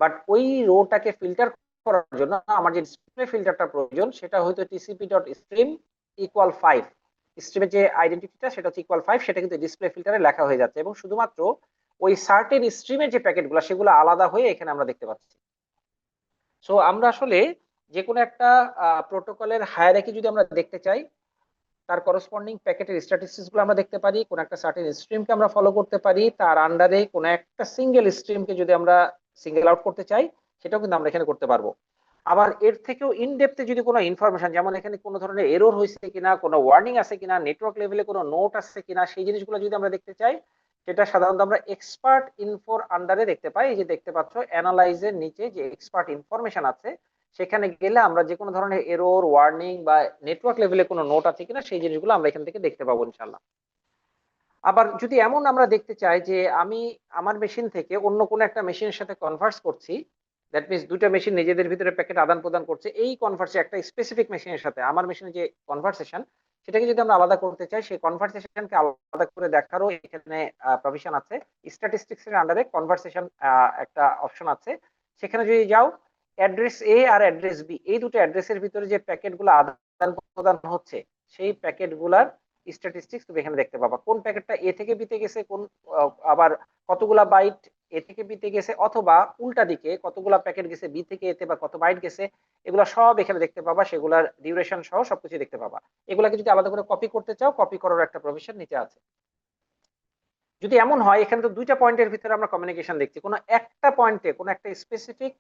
বাট ওই রোটাকে ফিল্টার করার জন্য আমার যে ডিসপ্লে ফিল্টারটা প্রয়োজন সেটা হয়তো tcp.stream = 5, স্ট্রিমের যে আইডেন্টিটিটা সেটা হচ্ছে =5, সেটা কিন্তু ডিসপ্লে ফিল্টারে লেখা হয়ে যাচ্ছে, এবং শুধুমাত্র ওই সার্টেন স্ট্রিমের যে প্যাকেটগুলো সেগুলো আলাদা হয়ে এখানে আমরা দেখতে পাচ্ছি। সো আমরা আসলে যে কোনো একটা প্রোটোকলের হায়ারার্কি যদি আমরা দেখতে চাই তার করসপন্ডিং প্যাকেটের স্ট্যাটিস্টিক্স গুলো আমরা দেখতে পারি, কোন একটা সার্টেন স্ট্রিমকে আমরা ফলো করতে পারি, তার আন্ডারে কোন একটা সিঙ্গেল স্ট্রিমকে যদি আমরা সিঙ্গেল আউট করতে চাই সেটাও কিন্তু আমরা এখানে করতে পারবো। আবার এর থেকেও ইন ডেপথে যদি কোনো ইনফরমেশন, যেমন এখানে কোনো ধরনের এরর হয়েছে কিনা, কোনো ওয়ার্নিং আছে কিনা, নেটওয়ার্ক লেভেলে কোনো নোট আছে কিনা, সেই জিনিসগুলো যদি আমরা দেখতে চাই সেটা সাধারণত আমরা এক্সপার্ট ইনফোর আন্ডারে দেখতে পাই। এই যে দেখতে পাচ্ছ অ্যানালাইজের নিচে যে এক্সপার্ট ইনফরমেশন আছে সেখানে গেলে আমরা যে কোনো ধরনের এরর ওয়ার্নিং বা নেটওয়ার্ক লেভেলে কোনো নোট আছে কিনা সেই জিনিসগুলো আমরা এখান থেকে দেখতে পাবো ইনশাল্লাহ। আবার যদি এমন আমরা দেখতে চাই যে আমি আমার মেশিন থেকে অন্য কোনো একটা মেশিনের সাথে কনভার্স করছি, দ্যাট মিনস দুটো মেশিন নিজেদের ভিতরে প্যাকেট আদান প্রদান করছে, এই কনভার্সে একটা স্পেসিফিক মেশিনের সাথে আমার মেশিনের যে কনভারসেশন সেটাকে যদি আমরা আলাদা করতে চাই সেই কনভারসেশনকে আলাদা করে দেখারও এখানে প্রভিশন আছে। স্ট্যাটিস্টিক্স এর আন্ডারে কনভারসেশন একটা অপশন আছে, সেখানে যদি যাও অ্যাড্রেস এ আর অ্যাড্রেস বি এই দুটো অ্যাড্রেসের ভিতরে যে প্যাকেটগুলো আদান প্রদান হচ্ছে সেই প্যাকেটগুলার স্ট্যাটিস্টিক্স তুমি এখানে দেখতে পাবা, কোন প্যাকেটটা এ থেকে বিতে গেছে, কোন আবার কতগুলা বাইট এ থেকে বিতে গেছে, অথবা উল্টা দিকে কতগুলা প্যাকেট গেছে বি থেকে এতে বা কত বাইট গেছে, এগুলা সব এখানে দেখতে পাবা, সেগুলার ডিউরেশন সহ সবকিছু দেখতে পাবা। এগুলাকে যদি আলাদা করে কপি করতে চাও কপি করার একটা প্রভিশন নিচে আছে। যদি এমন হয় এখানে তো দুইটা পয়েন্টের ভিতরে আমরা কমিউনিকেশন দেখছি, কোনো একটা পয়েন্টে কোনো একটা স্পেসিফিক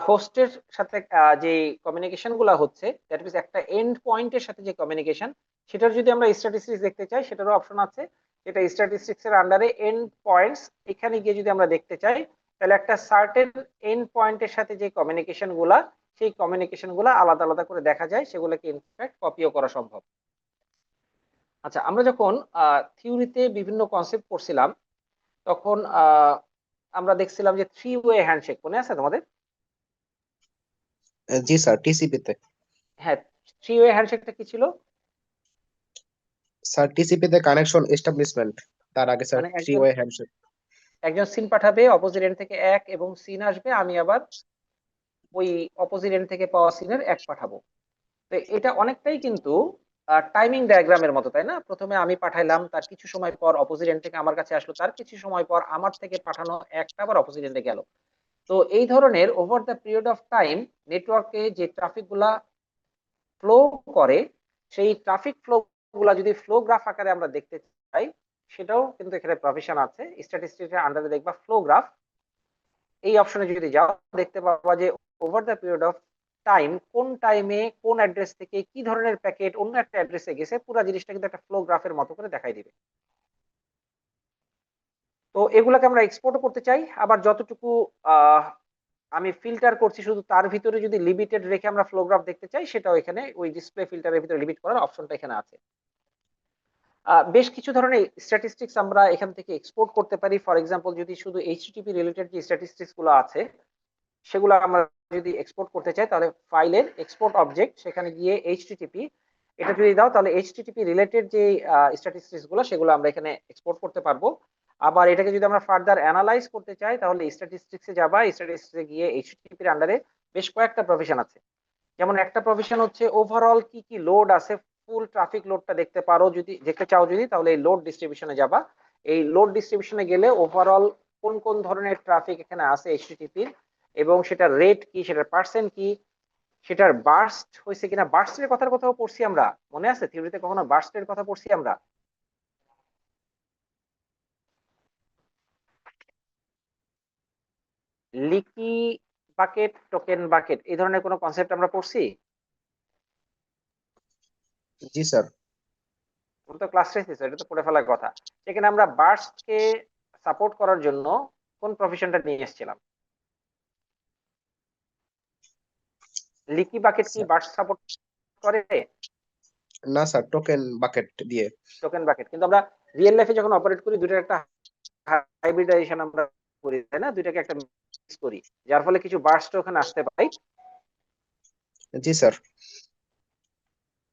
হোস্টের সাথে যে কমিউনিকেশন গুলা হচ্ছে, দ্যাট মিনস একটা এন্ড পয়েন্টের সাথে যে কমিউনিকেশন সেটার যদি আমরা স্ট্যাটিস্টিক্স দেখতে চাই সেটারও অপশন আছে। এটা স্ট্যাটিস্টিক্স এর আন্ডারে এন্ড পয়েন্টস, এখানে গিয়ে যদি আমরা দেখতে চাই তাহলে একটা সার্টেন এন্ড পয়েন্টের সাথে যে কমিউনিকেশন গুলা সেই কমিউনিকেশন গুলা আলাদা আলাদা করে দেখা যায়, সেগুলোকে ইনফ্যাক্ট কপিও করা সম্ভব। আচ্ছা, আমরা যখন থিওরিতে বিভিন্ন কনসেপ্ট পড়ছিলাম তখন আমরা দেখছিলাম যে 3-ওয়ে হ্যান্ডশেক মনে আছে তোমাদের? জি স্যার, টিসিপি তে। হ্যাঁ, 3-ওয়ে হ্যান্ডশেকটা কি ছিল? স্যার টিসিপি তে কানেকশন এস্টাবলিশমেন্ট, তার আগে স্যার মানে থ্রি ওয়ে হ্যান্ডশেক। একজন সিন পাঠাবে, অপোজিট এন্ড থেকে 1 এবং সিন আসবে, আমি আবার ওই অপোজিট এন্ড থেকে পাওয়া সিনের 1 পাঠাবো। তো এটা অনেকটাই কিন্তু টাইমিং ডায়াগ্রামের মতো, তাই না? প্রথমে আমি পাঠাইলাম, তার কিছু সময় পর অপোজিট এন্ড থেকে আমার কাছে আসলো, তার কিছু সময় পর আমার থেকে পাঠানো একটা আবার অপোজিট এন্ডে গেল। তো এই ধরনের over the period of time নেটওয়ার্কে যে ট্রাফিক গুলা ফ্লো করে, সেই ট্রাফিক ফ্লো গুলা যদি ফ্লো গ্রাফ আকারে আমরা দেখতে চাই, সেটাও কিন্তু এখানে প্রভিশন আছে। স্ট্যাটিস্টিক্সের আন্ডারে দেখবা ফ্লো গ্রাফ, এই অপশনে যদি যাও দেখতে পাবা যে over the period of time কোন টাইমে কোন অ্যাড্রেস থেকে কি ধরনের প্যাকেট অন্য একটা অ্যাড্রেসে গেছে, পুরো জিনিসটা কিন্তু একটা ফ্লো গ্রাফের মতো করে দেখাই দিবে। তো এগুলাকে আমরা এক্সপোর্ট করতে চাই, আবার যতটুকু আমি ফিল্টার করছি শুধু তার ভিতরে যদি লিমিটেড রেখে আমরা ফ্লো গ্রাফ দেখতে চাই, সেটাও এখানে ওই ডিসপ্লে ফিল্টারের ভিতরে লিমিট করার অপশনটা এখানে আছে। বেশ কিছু ধরনের স্ট্যাটিস্টিক্স আমরা এখান থেকে এক্সপোর্ট করতে পারি। ফর এক্সাম্পল, যদি শুধু এইচটিটিপি রিলেটেড যে স্ট্যাটিস্টিক্স গুলো আছে সেগুলো আমরা যদি এক্সপোর্ট করতে চাই, তাহলে ফাইলের এক্সপোর্ট অবজেক্ট, সেখানে গিয়ে এইচটিটিপি এটা যদি দাও, তাহলে এইচটিটিপি রিলেটেড যে স্ট্যাটিস্টিক্স গুলো সেগুলো আমরা এখানে এক্সপোর্ট করতে পারবো। আবার এটাকে যদি আমরা ফার্দার অ্যানালাইজ করতে চাই, তাহলে স্ট্যাটিস্টিক্সে যাবা, স্ট্যাটিস্টিক্সে গিয়ে এইচটিটিপির আন্ডারে বেশ কয়েকটা প্রভিশন আছে। যেমন একটা প্রভিশন হচ্ছে ওভারঅল কি কি লোড আছে, ফুল ট্রাফিক লোডটা দেখতে পারো, যদি দেখতে চাও যদি, তাহলে এই লোড ডিস্ট্রিবিউশনে যাবা। এই লোড ডিস্ট্রিবিউশনে গেলে ওভারঅল কোন কোন ধরনের ট্রাফিক এখানে আছে এইচটিটিপির, এবং সেটার রেট কি, সেটার পার্সেন্ট কি, সেটার বার্স্ট হয়েছে কিনা। বার্স্টের কথাও পড়ছি আমরা, মনে আছে থিওরিতে কখনো বার্স্টের কথা পড়ছি আমরা? লিকি বাকেট, টোকেন বাকেট, এই ধরনের কোনো কনসেপ্ট আমরা পড়ছি? জি স্যার। ওটা তো ক্লাস টেস্ট, এটা তো পড়ে ফেলার কথা। সেখানে আমরা বার্স্টকে সাপোর্ট করার জন্য কোন প্রফেশনটা নিয়ে এসেছিলাম? লিকি বাকেট কি বার্স্ট সাপোর্ট করে? না স্যার, টোকেন বাকেট দিয়ে। টোকেন বাকেট কিন্তু আমরা রিয়েল লাইফে যখন অপারেট করি, দুইটার একটা হাইব্রিডাইজেশন আমরা করি, তাই না? দুইটাকে একটা মিক্স করি, যার ফলে কিছু বার্স্ট ওখানে আসতে পারে। জি স্যার।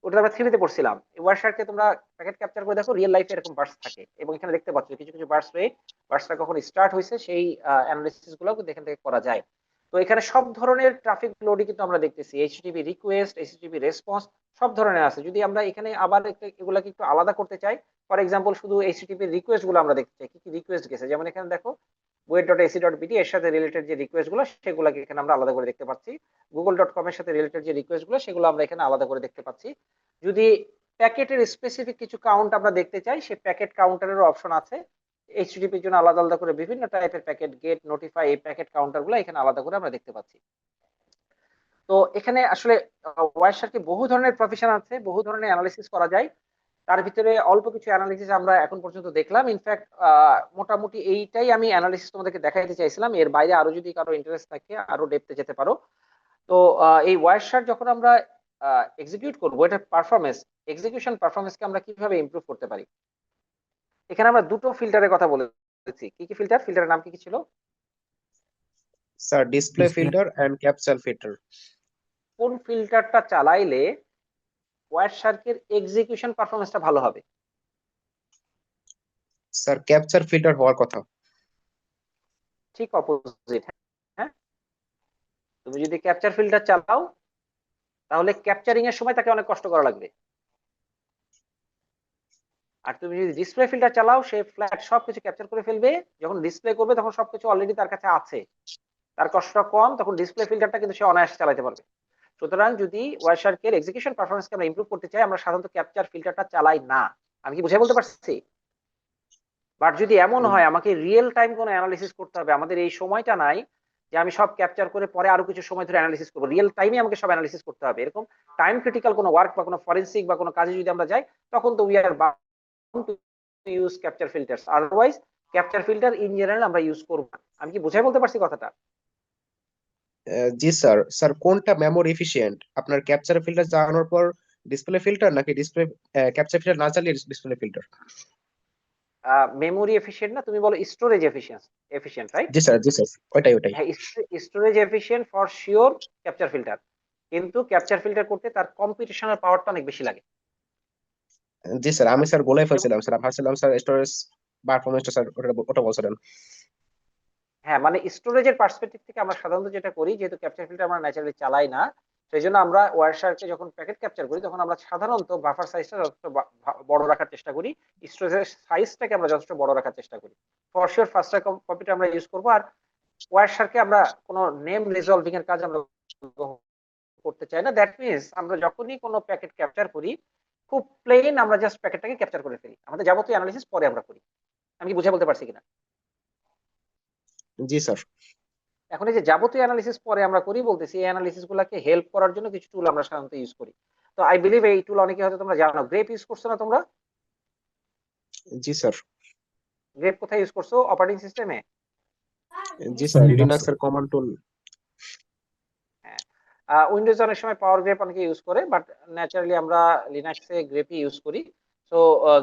ওটা আমরা থিওরিতে পড়ছিলাম। ওয়ারশার্কে তোমরা প্যাকেট ক্যাপচার করে দেখো, রিয়েল লাইফে এরকম বার্স্ট থাকে, এবং এখানে দেখতে পাচ্ছ কিছু কিছু বার্স্ট হয়ে বার্স্টটা কখন স্টার্ট হয়েছে সেই অ্যানালিসিস গুলো কিন্তু এখান থেকে করা যায়। তো এখানে সব ধরনের ট্রাফিক লোডই কিন্তু আমরা দেখতেছি, এইচটিটিপি রিকোয়েস্ট, এইচটিটিপি রেসপন্স, সব ধরনের আছে। যদি আমরা এখানে আবার এগুলাকে একটু আলাদা করতে চাই, ফর এক্সাম্পল শুধু এইচটিটিপি রিকোয়েস্ট গুলো আমরা দেখতে চাই, কি কি রিকোয়েস্ট গেছে, যেমন এখানে দেখো web.ac.bt এর সাথে রিলেটেড যে রিকোয়েস্ট গুলো সেগুলোকে এখানে আমরা আলাদা করে দেখতে পাচ্ছি, google.com এর সাথে রিলেটেড যে রিকোয়েস্ট গুলো সেগুলো আমরা এখানে আলাদা করে দেখতে পাচ্ছি। যদি প্যাকেটের স্পেসিফিক কিছু কাউন্ট আমরা দেখতে চাই, সেই প্যাকেট কাউন্টারেরও অপশন আছে। এইচটিটিপির জন্য আলাদা আলাদা করে বিভিন্ন টাইপের প্যাকেট, গেট, নোটিফাই, এই প্যাকেট কাউন্টারগুলো এখানে আলাদা করে আমরা দেখতে পাচ্ছি। তো এখানে আসলে ওয়ারশার্কে বহু ধরনের প্রফেশন আছে, বহু ধরনের অ্যানালিসিস করা যায়। তার ভিতরে অল্প কিছু অ্যানালিসিস আমরা এখন পর্যন্ত দেখলাম। ইনফ্যাক্ট মোটামুটি এইটাই আমি অ্যানালিসিস তোমাদেরকে দেখাইতে চাইছিলাম। এর বাইরে আরো যদি কারো ইন্টারেস্ট থাকে আরো ডেপথে যেতে পারো। তো এই ওয়ারশার্ক যখন আমরা এক্সিকিউট করবো, এটা পারফরমেন্স, এক্সিকিউশন পারফরমেন্সকে আমরা কিভাবে ইমপ্রুভ করতে পারি, এখানে আমরা দুটো ফিল্টারের কথা বলেছি। কি কি ফিল্টার? ফিল্টারের নাম কি কি ছিল sir, display Display- filter and capture filter. কোন ফিল্টারটা চালাইলে ওয়ারশার্কের এক্সিকিউশন পারফরমেন্সটা ভালো হবে? স্যার, ক্যাপচার ফিল্টার হওয়ার কথা। ঠিক অপোজিট। হ্যাঁ, তুমি যদি ক্যাপচার ফিল্টার চালাও, তাহলে ক্যাপচারিং এর সময় তাকে অনেক কষ্ট করা লাগবে। আর তুমি যদি ডিসপ্লে ফিল্টার চালাও, সে ফ্ল্যাট সবকিছু ক্যাপচার করে ফেলবে, যখন ডিসপ্লে করবে তখন সবকিছু অলরেডি তার কাছে আছে, তার কষ্টটা কম, তখন ডিসপ্লে ফিল্টারটা কিন্তু সে অনায়াসে চালাতে পারবে। সুতরাং যদি ওয়ারশার্কের এক্সিকিউশন পারফরমেন্সকে আমরা ইমপ্রুভ করতে চাই, আমরা সাধারণত ক্যাপচার ফিল্টারটা চালাই না। আমি কি বুঝাই বলতে পারছি? বাট যদি এমন হয় আমাকে রিয়েল টাইম কোনো অ্যানালিসিস করতে হবে, আমাদের এই সময়টা নাই যে আমি সব ক্যাপচার করে পরে আরো কিছু সময় ধরে অ্যানালিসিস করবো, রিয়েল টাইমে আমাকে সব অ্যানালিসিস করতে হবে, এরকম টাইম ক্রিটিক্যাল কোনো ওয়ার্ক বা কোনো ফরেনসিক বা কোনো কাজে যদি আমরা যাই, তখন তো we are bound to use capture filters. Otherwise capture filter in general আমরা ইউজ করব না। আমি কি বুঝাই বলতে পারছি কথাটা? জি স্যার। স্যার, কোনটা মেমোরি এফিশিয়েন্ট, আপনার ক্যাপচার ফিল্টার চালানোর পর ডিসপ্লে ফিল্টার, নাকি ডিসপ্লে ক্যাপচার ফিল্টার না চালিয়ে ডিসপ্লে ফিল্টার? মেমোরি এফিশিয়েন্ট না, তুমি বলো স্টোরেজ এফিশিয়েন্ট, রাইট? জি স্যার, জি স্যার, ওইটাই। হ্যাঁ, storage efficient for sure capture filter, কিন্তু ক্যাপচার ফিল্টার করতে তার কম্পিউটেশনাল পাওয়ারটা অনেক বেশি লাগে। জি স্যার, আমি স্যার বলে ফেলছিলাম স্যার, ভাবছিলাম স্যার স্টোরেজ পারফরমেন্সটা স্যার ওটা বলছিলেন। হ্যাঁ, মানে স্টোরেজের পার্সপেক্টিভ থেকে আমরা সাধারণত যেটা করি, যেহেতু ক্যাপচার ফিল্টার আমরা ন্যাচারালি চালাই না, সেই জন্য আমরা ওয়ারশারকে যখন প্যাকেট ক্যাপচার করি তখন আমরা সাধারণত বাফার সাইজটা যথেষ্ট বড় রাখার চেষ্টা করি, স্টোরেজের সাইজটাকে আমরা যথেষ্ট বড় রাখার চেষ্টা করি। ফর শিওর ফাস্টার কপিটা আমরা ইউজ করবো। আর ওয়ারশারকে আমরা কোনো নেম রিজলভিং এর কাজ আমরা করতে চাই না। দ্যাট মিনস আমরা যখনই কোনো প্যাকেট ক্যাপচার করি খুব প্লেন আমরা জাস্ট প্যাকেটটাকে ক্যাপচার করে ফেলি, আমাদের যাবতীয় অ্যানালিসিস পরে আমরা করি। আমি কি বুঝে বলতে পারছি কিনা? জি স্যার। এখন এই যে যাবতীয় অ্যানালিসিস পরে আমরা করি বলতেছি, এই অ্যানালিসিস গুলাকে হেল্প করার জন্য কিছু টুল আমরা সাধারণত ইউজ করি। তো আই বিলিভ এই টুল অনেকে হয়তো তোমরা জানো। গ্রেপ ইউজ করছো না তোমরা? জি স্যার। গ্রেপ কোথায় ইউজ করছো? অপারেটিং সিস্টেমে? জি স্যার, Linux লিনাক্স এর কমান্ড টুল। হ্যাঁ, উইন্ডোজ অনেক সময় পাওয়ার গ্রেপ অনেকে ইউজ করে, বাট ন্যাচারালি আমরা লিনাক্সে গ্রেপই ইউজ করি। তো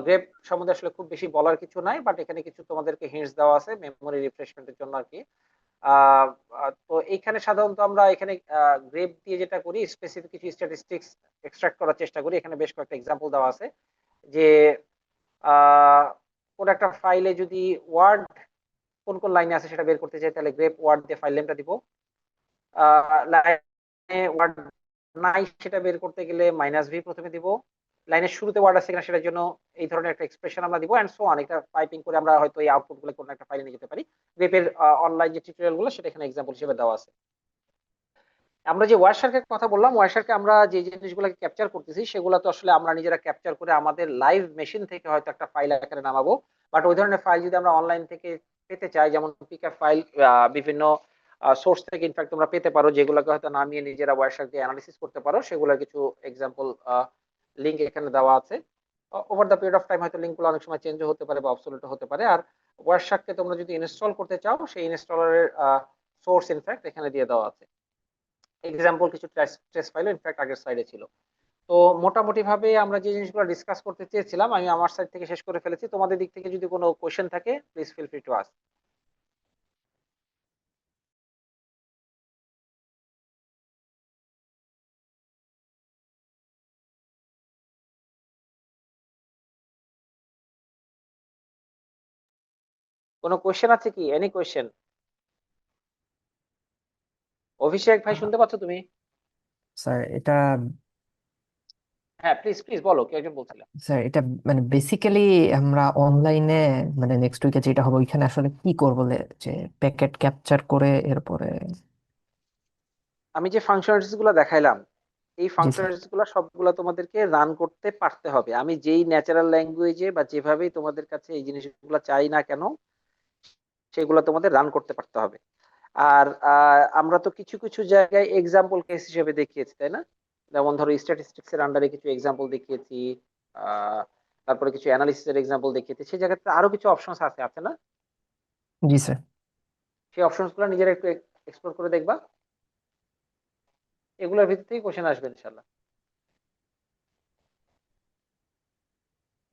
গ্রেপ সম্বন্ধে আসলে খুব বেশি বলার কিছু নাই, বাট এখানে কিছু তোমাদেরকে হিন্টস দেওয়া আছে মেমোরি রিফ্রেশমেন্টের জন্য আর কি। তো এইখানে সাধারণত আমরা এখানে গ্রেপ দিয়ে যেটা করি, স্পেসিফিক কিছু স্ট্যাটিস্টিক্স এক্সট্রাক্ট করার চেষ্টা করি। এখানে বেশ কয়েকটা এক্সাম্পল দেওয়া আছে যে কোন একটা ফাইলে যদি ওয়ার্ড কোন কোন লাইনে আছে সেটা বের করতে চাই, তাহলে গ্রেপ ওয়ার্ড দিয়ে ফাইল নেমটা দিব। লাইনে ওয়ার্ড নাই সেটা বের করতে গেলে -v প্রথমে দিব। লাইনের শুরুতে ওয়ার্ড আছে কিনা সেটার জন্য এই ধরনের একটা এক্সপ্রেশন আমরা দিব, এন্ড সো অন। একটা পাইপিং করে আমরা হয়তো এই আউটপুট গুলো কোন একটা ফাইলে নিয়ে যেতে পারি। গ্রেপের অনলাইন যে টিউটোরিয়াল গুলো সেটা এখানে এক্সাম্পল হিসেবে দেওয়া আছে। আমরা যে ওয়ারশার্কের কথা বললাম, ওয়ারশার্কে আমরা যে জিনিসগুলোকে ক্যাপচার করতেছি সেগুলো তো আসলে আমরা নিজেরা ক্যাপচার করে আমাদের লাইভ মেশিন থেকে হয়তো একটা ফাইল আকারে নামাবো। বাট ওই ধরনের ফাইল যদি আমরা অনলাইন থেকে পেতে চাই, যেমন পিকআপ ফাইল বিভিন্ন সোর্স থেকে ইনফ্যাক্ট তোমরা পেতে পারো, যেগুলোকে হয়তো নামিয়ে নিজেরা ওয়ারশার্ক দিয়ে অ্যানালিসিস করতে পারো, সেগুলোর কিছু এক্সাম্পল লিঙ্ক এখানে দেওয়া আছে। Over the period of time হয়তো লিঙ্কগুলো অনেক সময় চেঞ্জ হতে পারে বা অবসোলিউট হতে পারে। আর ওয়ারশার্ককে তোমরা যদি ইনস্টল করতে চাও, সেই ইনস্টলারের সোর্স ইনফ্যাক্ট এখানে দিয়ে দেওয়া আছে। এক্সাম্পল কিছু টেস্ট ফাইলও ইনফ্যাক্ট আগের স্লাইডে ছিল। তো মোটামুটি ভাবে আমরা যে জিনিসগুলো ডিসকাস করতে চেয়েছিলাম আমি আমার সাইড থেকে শেষ করে ফেলেছি। তোমাদের দিক থেকে যদি কোনো কোশ্চেন থাকে please feel free to ask. কোনো কোশ্চেন আছে কি? Any question? অভিষেক ভাই শুনতে পাচ্ছ তুমি? স্যার এটা হ্যাঁ প্লিজ প্লিজ বলো, কে একজন বলছিলেন। স্যার এটা মানে বেসিক্যালি আমরা অনলাইনে মানে নেক্সট উইকে যেটা হবে ওইখানে আসলে কি করবো যে প্যাকেট ক্যাপচার করে এরপরে। আমি যে ফাংশনালিটিস গুলো দেখাইলাম, এই জি স্যার। ফাংশনালিটিস গুলো সবগুলো তোমাদেরকে রান করতে পারতে হবে। আমি যেই ন্যাচারাল ল্যাঙ্গুয়েজে বা যেভাবেই তোমাদের কাছে এই জিনিসগুলো চাই না কেন, সেগুলো তোমাদের রান করতে পারতে হবে। আর আমরা তো কিছু কিছু জায়গায় এক্সাম্পল কেস হিসেবে দেখিয়েছি, তাই না? যেমন ধরো স্ট্যাটিস্টিক্স এর আন্ডারে কিছু এক্সাম্পল দেখিয়েছি, তারপরে কিছু অ্যানালিসিস এর এক্সাম্পল দেখিয়েছি। সেই জায়গাতে আরো কিছু অপশনস আছে, আছে না? জি স্যার। সেই অপশনস গুলো নিজেরা একটু এক্সপ্লোর করে দেখবা। এগুলোর ভিতর থেকেই কোশ্চেন আসবে ইনশাল্লাহ।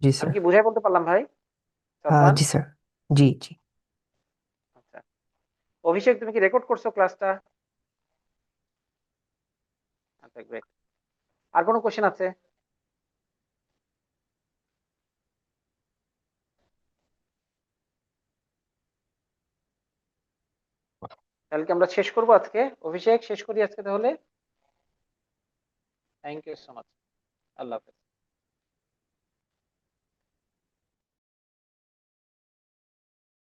জি আমি স্যার। কি বুঝাই বলতে পারলাম ভাই? সাদমান? জি স্যার। জি জি। আচ্ছা, অভিষেক তুমি কি রেকর্ড করছো ক্লাসটা? আচ্ছা গ্রেট। আর কোনো কোশ্চেন আছে? তাহলে কি আমরা শেষ করবো আজকে? অভিষেক শেষ করি আজকে তাহলে। Thank you so much. আল্লাহ হাফেজ।